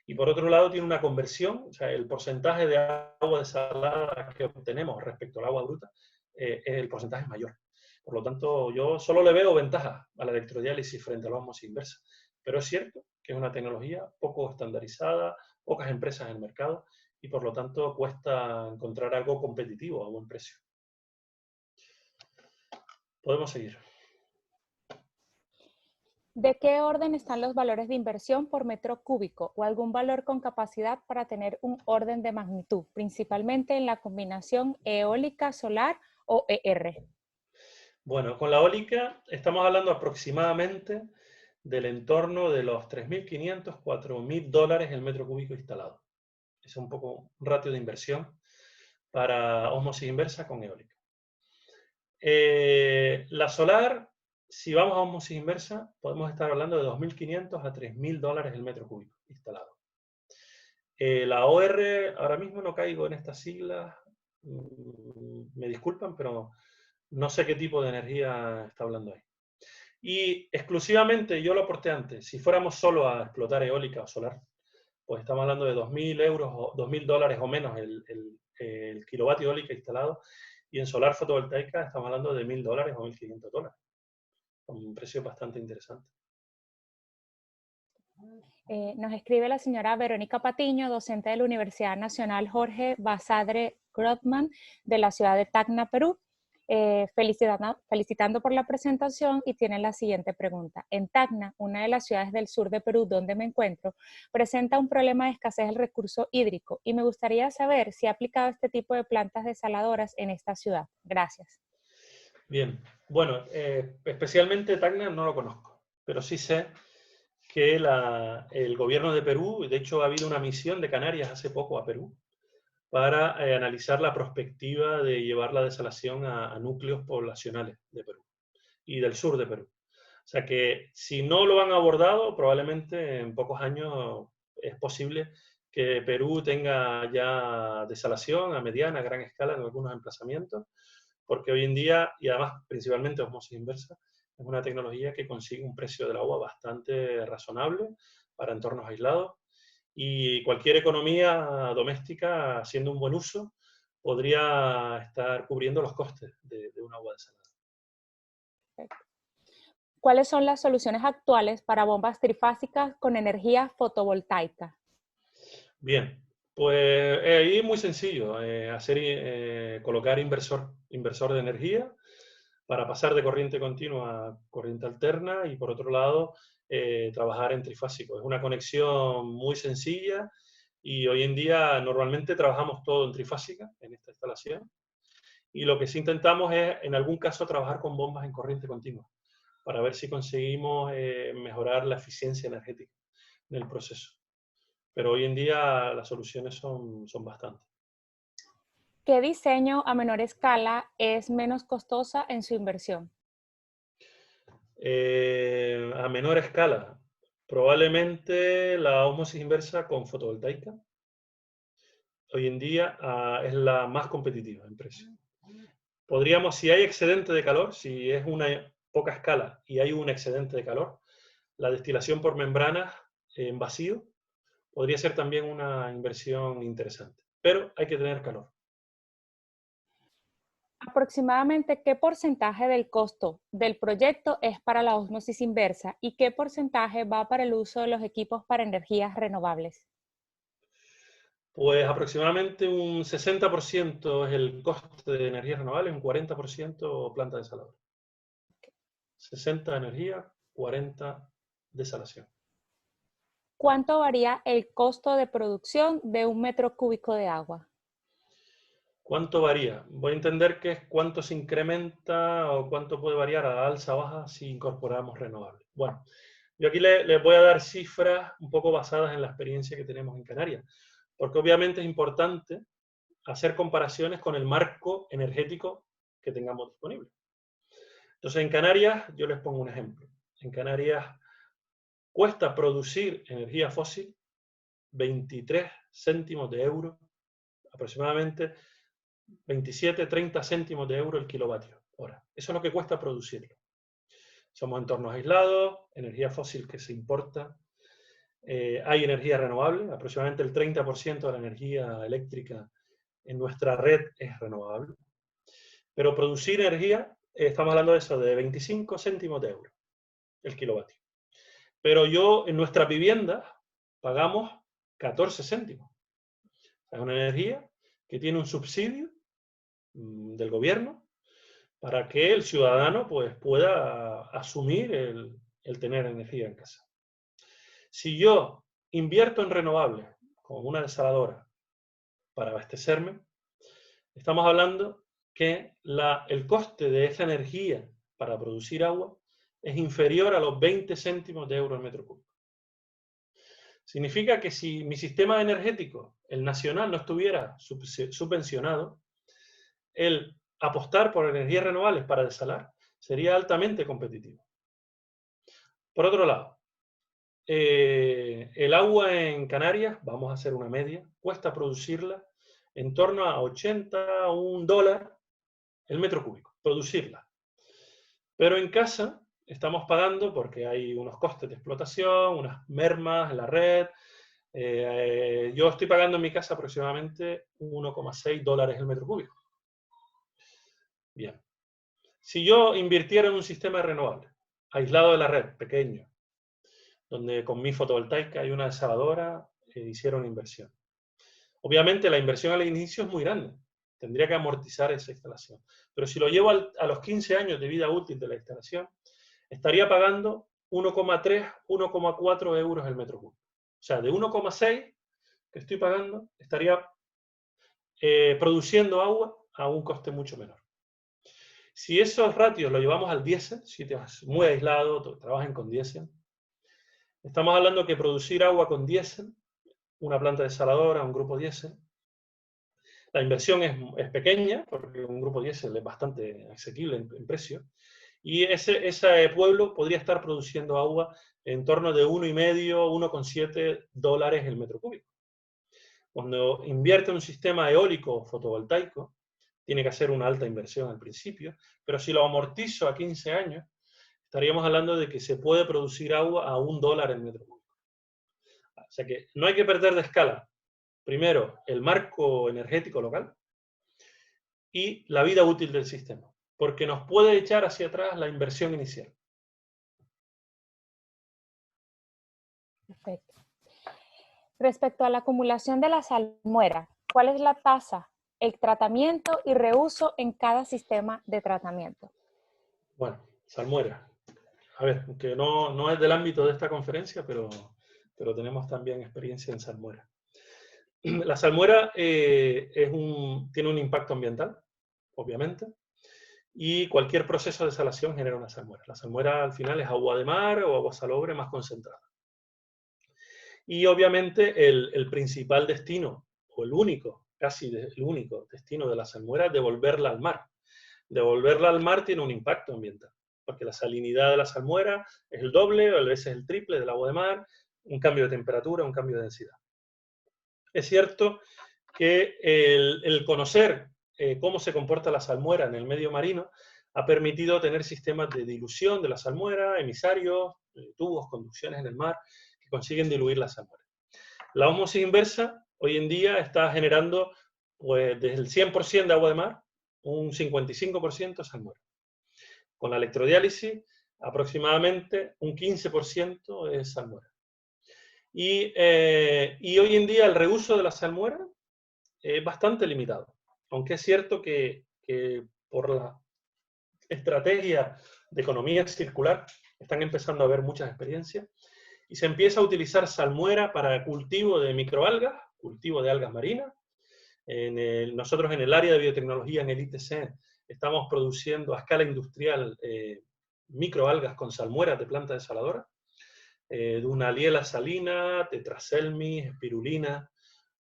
y por otro lado tiene una conversión, o sea, el porcentaje de agua desalada que obtenemos respecto al agua bruta, el porcentaje es mayor. Por lo tanto, yo solo le veo ventajas a la electrodiálisis frente a la ósmosis inversa. Pero es cierto que es una tecnología poco estandarizada, pocas empresas en el mercado y por lo tanto cuesta encontrar algo competitivo a buen precio. Podemos seguir. ¿De qué orden están los valores de inversión por metro cúbico o algún valor con capacidad para tener un orden de magnitud, principalmente en la combinación eólica, solar o ER? Bueno, con la eólica estamos hablando aproximadamente del entorno de los 3.500, 4.000 dólares el metro cúbico instalado. Es un poco un ratio de inversión para ósmosis inversa con eólica. La solar, si vamos a ósmosis inversa, podemos estar hablando de 2.500 a 3.000 dólares el metro cúbico instalado. La OR, ahora mismo no caigo en estas siglas, me disculpan, pero no sé qué tipo de energía está hablando ahí. Y exclusivamente, yo lo aporté antes, si fuéramos solo a explotar eólica o solar, pues estamos hablando de 2.000 euros o 2.000 dólares o menos el kilovatio eólica instalado, y en solar fotovoltaica estamos hablando de 1.000 dólares o 1.500 dólares, con un precio bastante interesante. Nos escribe la señora Verónica Patiño, docente de la Universidad Nacional Jorge Basadre Grothman de la ciudad de Tacna, Perú. felicitando por la presentación y tiene la siguiente pregunta. En Tacna, una de las ciudades del sur de Perú donde me encuentro, presenta un problema de escasez del recurso hídrico y me gustaría saber si ha aplicado este tipo de plantas desaladoras en esta ciudad. Gracias. Bien, bueno, especialmente Tacna no lo conozco, pero sí sé que el gobierno de Perú, de hecho ha habido una misión de Canarias hace poco a Perú, para analizar la perspectiva de llevar la desalación a núcleos poblacionales de Perú y del sur de Perú. O sea que si no lo han abordado, probablemente en pocos años es posible que Perú tenga ya desalación a mediana, a gran escala en algunos emplazamientos, porque hoy en día, y además principalmente osmosis inversa, es una tecnología que consigue un precio del agua bastante razonable para entornos aislados, y cualquier economía doméstica, haciendo un buen uso, podría estar cubriendo los costes de un agua desalada. ¿Cuáles son las soluciones actuales para bombas trifásicas con energía fotovoltaica? Bien, pues ahí es muy sencillo, colocar inversor de energía para pasar de corriente continua a corriente alterna, y por otro lado trabajar en trifásico. Es una conexión muy sencilla y hoy en día normalmente trabajamos todo en trifásica en esta instalación, y lo que sí intentamos es en algún caso trabajar con bombas en corriente continua para ver si conseguimos mejorar la eficiencia energética del proceso. Pero hoy en día las soluciones son bastantes. ¿Qué diseño a menor escala es menos costosa en su inversión? A menor escala, probablemente la ósmosis inversa con fotovoltaica. Hoy en día es la más competitiva en precio. Podríamos, si hay excedente de calor, si es una poca escala y hay un excedente de calor, la destilación por membranas en vacío podría ser también una inversión interesante, pero hay que tener calor. ¿Aproximadamente qué porcentaje del costo del proyecto es para la ósmosis inversa y qué porcentaje va para el uso de los equipos para energías renovables? Pues aproximadamente un 60% es el coste de energías renovables, un 40% planta desaladora. 60 energía, 40 desalación. ¿Cuánto varía el costo de producción de un metro cúbico de agua? ¿Cuánto varía? Voy a entender que es cuánto se incrementa o cuánto puede variar a alza o baja si incorporamos renovables. Bueno, yo aquí les voy a dar cifras un poco basadas en la experiencia que tenemos en Canarias, porque obviamente es importante hacer comparaciones con el marco energético que tengamos disponible. Entonces, en Canarias, yo les pongo un ejemplo. En Canarias cuesta producir energía fósil 23 céntimos de euro, aproximadamente 27-30 céntimos de euro el kilovatio hora. Eso es lo que cuesta producirlo. Somos entornos aislados, energía fósil que se importa. Hay energía renovable, aproximadamente el 30% de la energía eléctrica en nuestra red es renovable. Pero producir energía, estamos hablando de eso, de 25 céntimos de euro el kilovatio. Pero en nuestras viviendas pagamos 14 céntimos. Es una energía que tiene un subsidio del gobierno para que el ciudadano pues, pueda asumir el tener energía en casa. Si yo invierto en renovables con una desaladora para abastecerme, estamos hablando que el coste de esa energía para producir agua es inferior a los 20 céntimos de euro al metro cúbico. Significa que si mi sistema energético, el nacional, no estuviera subvencionado, el apostar por energías renovables para desalar sería altamente competitivo. Por otro lado, el agua en Canarias, vamos a hacer una media, cuesta producirla en torno a 81 dólares el metro cúbico, producirla. Pero en casa estamos pagando, porque hay unos costes de explotación, unas mermas en la red. Yo estoy pagando en mi casa aproximadamente 1,6 dólares el metro cúbico. Bien. Si yo invirtiera en un sistema renovable, aislado de la red, pequeño, donde con mi fotovoltaica y una desaladora hicieron inversión. Obviamente la inversión al inicio es muy grande, Tendría que amortizar esa instalación. Pero si lo llevo a los 15 años de vida útil de la instalación, estaría pagando 1,3, 1,4 euros el metro cúbico. O sea, de 1,6 que estoy pagando, estaría produciendo agua a un coste mucho menor. Si esos ratios lo llevamos al diésel, sitios muy aislados, trabajen con diésel, estamos hablando que producir agua con diésel, una planta desaladora, un grupo diésel, la inversión es pequeña, porque un grupo diésel es bastante asequible en precio, y ese pueblo podría estar produciendo agua en torno de 1,5, 1,7 dólares el metro cúbico. Cuando invierte en un sistema eólico o fotovoltaico, tiene que hacer una alta inversión al principio, pero si lo amortizo a 15 años, estaríamos hablando de que se puede producir agua a $1 el metro cúbico. O sea que no hay que perder de escala. Primero, el marco energético local y la vida útil del sistema, porque nos puede echar hacia atrás la inversión inicial. Perfecto. Respecto a la acumulación de la salmuera, ¿cuál es la tasa, el tratamiento y reuso en cada sistema de tratamiento? Bueno, salmuera. A ver, que no es del ámbito de esta conferencia, pero tenemos también experiencia en salmuera. La salmuera tiene un impacto ambiental, obviamente, y cualquier proceso de desalación genera una salmuera. La salmuera al final es agua de mar o agua salobre más concentrada. Y obviamente el principal destino, o el único, casi el único destino de la salmuera es devolverla al mar. Devolverla al mar tiene un impacto ambiental, porque la salinidad de la salmuera es el doble o a veces el triple del agua de mar, un cambio de temperatura, un cambio de densidad. Es cierto que el conocer cómo se comporta la salmuera en el medio marino ha permitido tener sistemas de dilución de la salmuera, emisarios, tubos, conducciones en el mar, que consiguen diluir la salmuera. La ósmosis inversa hoy en día está generando pues, desde el 100% de agua de mar, un 55% salmuera. Con la electrodiálisis, aproximadamente un 15% es salmuera. Y hoy en día el reuso de la salmuera es bastante limitado, aunque es cierto que por la estrategia de economía circular están empezando a haber muchas experiencias y se empieza a utilizar salmuera para cultivo de microalgas, cultivo de algas marinas. Nosotros en el área de biotecnología en el ITC estamos produciendo a escala industrial microalgas con salmueras de planta desaladora, Dunaliella salina, Tetraselmis, espirulina,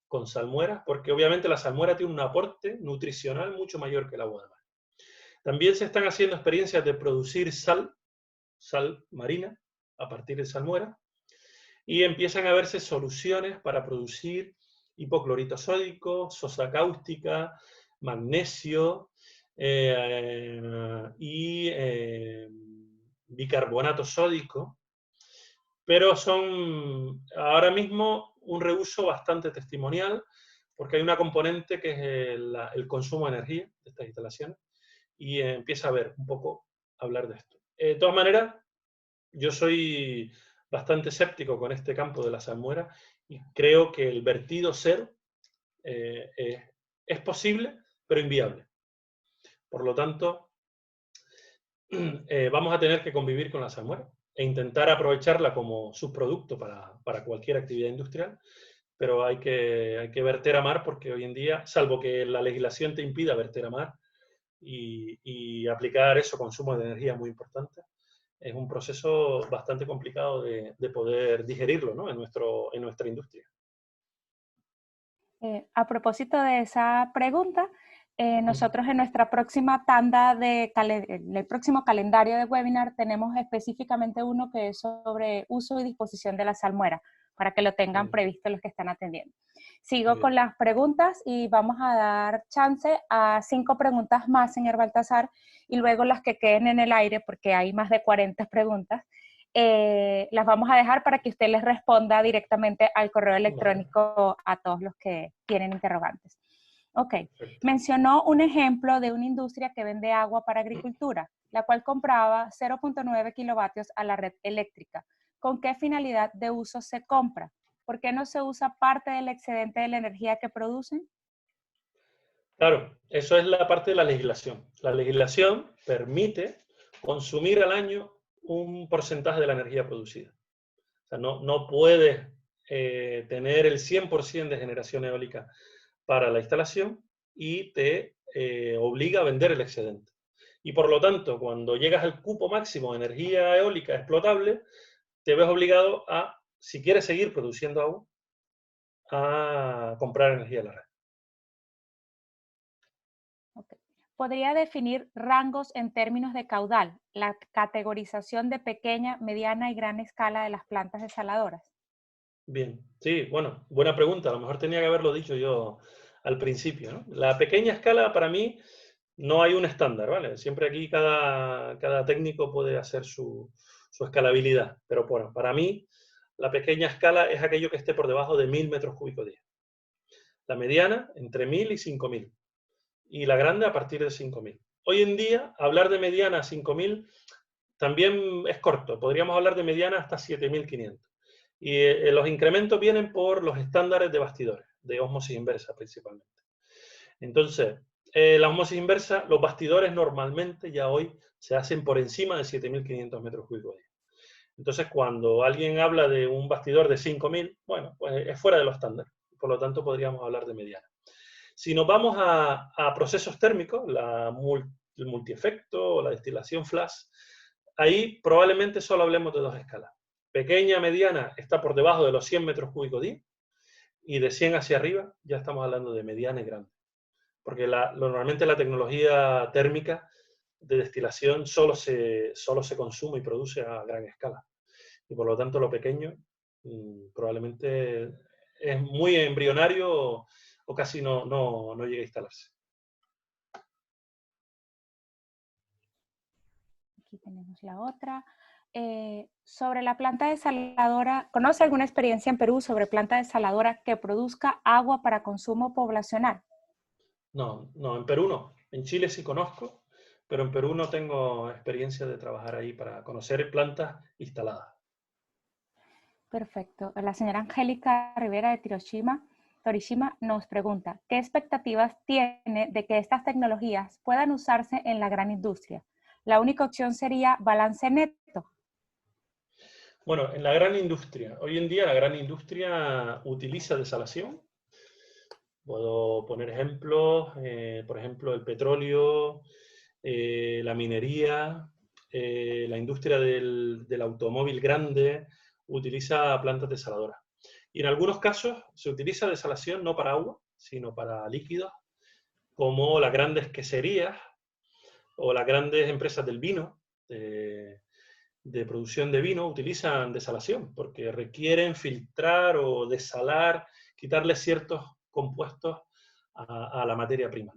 con salmuera, porque obviamente la salmuera tiene un aporte nutricional mucho mayor que el agua de mar. También se están haciendo experiencias de producir sal marina, a partir de salmuera, y empiezan a verse soluciones para producir hipoclorito sódico, sosa cáustica, magnesio y bicarbonato sódico, pero son ahora mismo un reuso bastante testimonial, porque hay una componente que es el consumo de energía de estas instalaciones, y empieza a ver un poco hablar de esto. De todas maneras, yo soy bastante escéptico con este campo de la salmuera y creo que el vertido cero es posible, pero inviable. Por lo tanto, vamos a tener que convivir con la salmuera e intentar aprovecharla como subproducto para cualquier actividad industrial, pero hay que verter a mar porque hoy en día, salvo que la legislación te impida verter a mar y aplicar eso, consumo de energía muy importante, es un proceso bastante complicado de poder digerirlo, ¿no? en nuestra industria. A propósito de esa pregunta, nosotros en nuestra próxima tanda el próximo calendario de webinar tenemos específicamente uno que es sobre uso y disposición de la salmuera, para que lo tengan previsto los que están atendiendo. Sigo con las preguntas y vamos a dar chance a 5 preguntas más, señor Baltasar, y luego las que queden en el aire, porque hay más de 40 preguntas, las vamos a dejar para que usted les responda directamente al correo electrónico a todos los que tienen interrogantes. Ok, mencionó un ejemplo de una industria que vende agua para agricultura, la cual compraba 0.9 kilovatios a la red eléctrica. ¿Con qué finalidad de uso se compra? ¿Por qué no se usa parte del excedente de la energía que producen? Claro, eso es la parte de la legislación. La legislación permite consumir al año un porcentaje de la energía producida. O sea, no puedes tener el 100% de generación eólica para la instalación y te obliga a vender el excedente. Y por lo tanto, cuando llegas al cupo máximo de energía eólica explotable, te ves obligado a, si quieres seguir produciendo agua, a comprar energía de la red. Okay. ¿Podría definir rangos en términos de caudal, la categorización de pequeña, mediana y gran escala de las plantas desaladoras? Bien, sí, bueno, buena pregunta. A lo mejor tenía que haberlo dicho yo al principio, ¿no? La pequeña escala, para mí, no hay un estándar, ¿vale? Siempre aquí cada técnico puede hacer su escalabilidad, pero bueno, para mí, la pequeña escala es aquello que esté por debajo de 1000 metros cúbicos día. La mediana, entre 1000 y 5000. Y la grande, a partir de 5000. Hoy en día, hablar de mediana a 5000 también es corto. Podríamos hablar de mediana hasta 7500. Y los incrementos vienen por los estándares de bastidores, de ósmosis inversa principalmente. Entonces, la ósmosis inversa, los bastidores normalmente ya hoy se hacen por encima de 7500 metros cúbicos día. Entonces, cuando alguien habla de un bastidor de 5000, bueno, pues es fuera de los estándares. Por lo tanto, podríamos hablar de mediana. Si nos vamos a procesos térmicos, el multiefecto o la destilación flash, ahí probablemente solo hablemos de dos escalas. Pequeña, mediana, está por debajo de los 100 metros cúbicos día, y de 100 hacia arriba ya estamos hablando de mediana y grande. Porque normalmente la tecnología térmica de destilación solo se consume y produce a gran escala. Y por lo tanto lo pequeño probablemente es muy embrionario o casi no llega a instalarse. Aquí tenemos la otra. Sobre la planta desaladora, ¿conoce alguna experiencia en Perú sobre planta desaladora que produzca agua para consumo poblacional? No, en Perú no. En Chile sí conozco, pero en Perú no tengo experiencia de trabajar ahí para conocer plantas instaladas. Perfecto. La señora Angélica Rivera de Torishima nos pregunta, ¿qué expectativas tiene de que estas tecnologías puedan usarse en la gran industria? La única opción sería balance neto. Bueno, en la gran industria, hoy en día la gran industria utiliza desalación. Puedo poner ejemplos, por ejemplo, el petróleo, la minería, la industria del automóvil grande utiliza plantas desaladoras. Y en algunos casos se utiliza desalación no para agua, sino para líquidos, como las grandes queserías o las grandes empresas del vino, de producción de vino, utilizan desalación porque requieren filtrar o desalar, quitarle ciertos compuestos a la materia prima.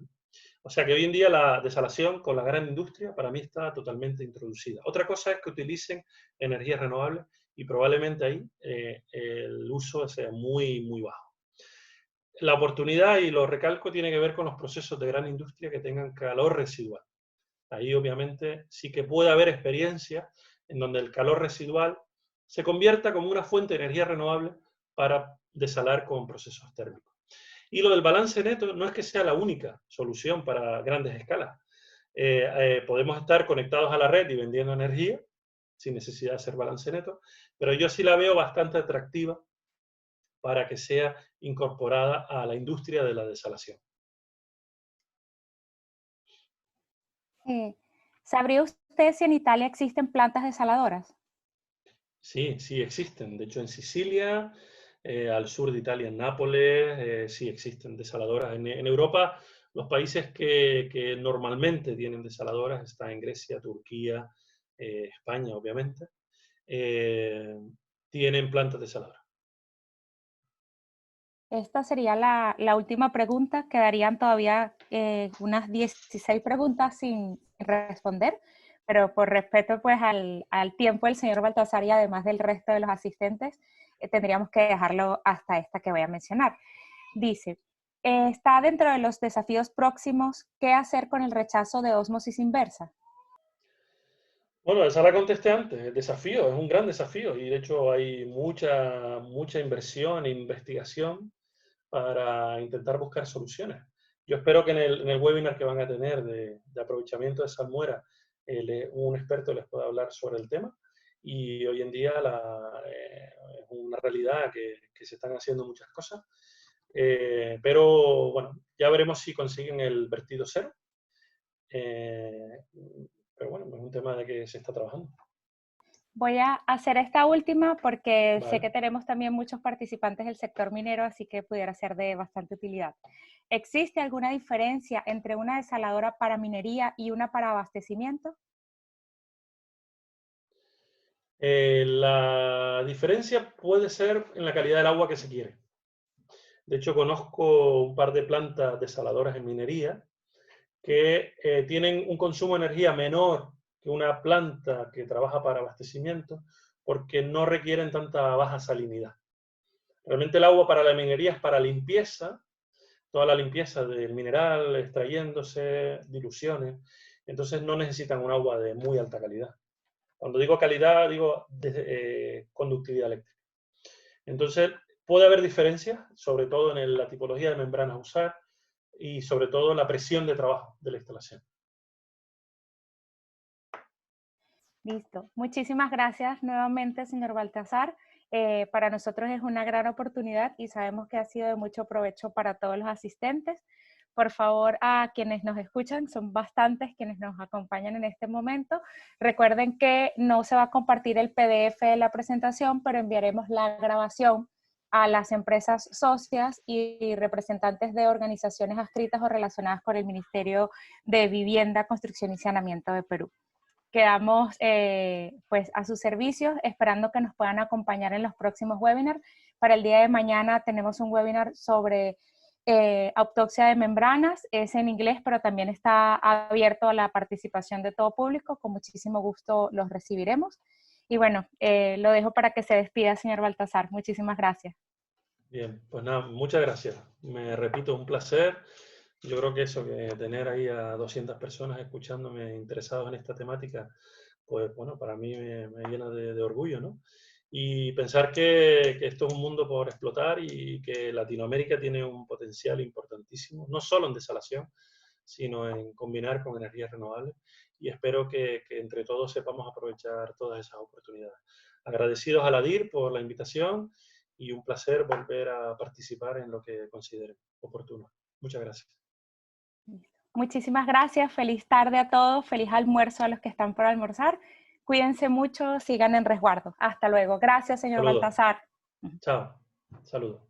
O sea que hoy en día la desalación con la gran industria para mí está totalmente introducida. Otra cosa es que utilicen energías renovables y probablemente ahí el uso sea muy bajo. La oportunidad, y lo recalco, tiene que ver con los procesos de gran industria que tengan calor residual. Ahí obviamente sí que puede haber experiencias en donde el calor residual se convierta como una fuente de energía renovable para desalar con procesos térmicos. Y lo del balance neto no es que sea la única solución para grandes escalas. Podemos estar conectados a la red y vendiendo energía sin necesidad de hacer balance neto, pero yo sí la veo bastante atractiva para que sea incorporada a la industria de la desalación. ¿Sabría usted si en Italia existen plantas desaladoras? Sí, sí existen. De hecho, en Sicilia, al sur de Italia, en Nápoles, sí existen desaladoras. En Europa, los países que normalmente tienen desaladoras están en Grecia, Turquía, España, obviamente, tienen plantas desaladoras. Esta sería la última pregunta. Quedarían todavía unas 16 preguntas sin responder, pero por respeto pues al tiempo del señor Baltasar y además del resto de los asistentes, tendríamos que dejarlo hasta esta que voy a mencionar. Dice, está dentro de los desafíos próximos, ¿qué hacer con el rechazo de ósmosis inversa? Bueno, esa la contesté antes. El desafío es un gran desafío y de hecho hay mucha inversión e investigación para intentar buscar soluciones. Yo espero que en el webinar que van a tener de aprovechamiento de salmuera, un experto les pueda hablar sobre el tema. Y hoy en día es una realidad que se están haciendo muchas cosas. Pero bueno, ya veremos si consiguen el vertido cero. Pero bueno, es un tema de que se está trabajando. Voy a hacer esta última porque Vale. sé que tenemos también muchos participantes del sector minero, así que pudiera ser de bastante utilidad. ¿Existe alguna diferencia entre una desaladora para minería y una para abastecimiento? La diferencia puede ser en la calidad del agua que se quiere. De hecho, conozco un par de plantas desaladoras en minería que tienen un consumo de energía menor que una planta que trabaja para abastecimiento porque no requieren tanta baja salinidad. Realmente el agua para la minería es para limpieza, toda la limpieza del mineral, extrayéndose, diluciones, entonces no necesitan un agua de muy alta calidad. Cuando digo calidad, digo conductividad eléctrica. Entonces, puede haber diferencias, sobre todo en la tipología de membranas a usar y sobre todo en la presión de trabajo de la instalación. Listo. Muchísimas gracias nuevamente, señor Baltasar. Para nosotros es una gran oportunidad y sabemos que ha sido de mucho provecho para todos los asistentes. Por favor, a quienes nos escuchan, son bastantes quienes nos acompañan en este momento. Recuerden que no se va a compartir el PDF de la presentación, pero enviaremos la grabación a las empresas socias y representantes de organizaciones adscritas o relacionadas con el Ministerio de Vivienda, Construcción y Saneamiento de Perú. Quedamos pues a sus servicios, esperando que nos puedan acompañar en los próximos webinars. Para el día de mañana tenemos un webinar sobre autopsia de membranas, es en inglés, pero también está abierto a la participación de todo público. Con muchísimo gusto los recibiremos. Y bueno, lo dejo para que se despida, señor Baltasar. Muchísimas gracias. Bien, pues nada, muchas gracias. Me repito, un placer. Yo creo que eso, que tener ahí a 200 personas escuchándome interesados en esta temática, pues bueno, para mí me llena de orgullo, ¿no? Y pensar que esto es un mundo por explotar y que Latinoamérica tiene un potencial importantísimo, no solo en desalación, sino en combinar con energías renovables. Y espero que entre todos sepamos aprovechar todas esas oportunidades. Agradecidos a la DIR por la invitación y un placer volver a participar en lo que consideren oportuno. Muchas gracias. Muchísimas gracias, feliz tarde a todos, feliz almuerzo a los que están por almorzar. Cuídense mucho, sigan en resguardo. Hasta luego. Gracias, señor Saludos. Baltasar. Chao. Saludos.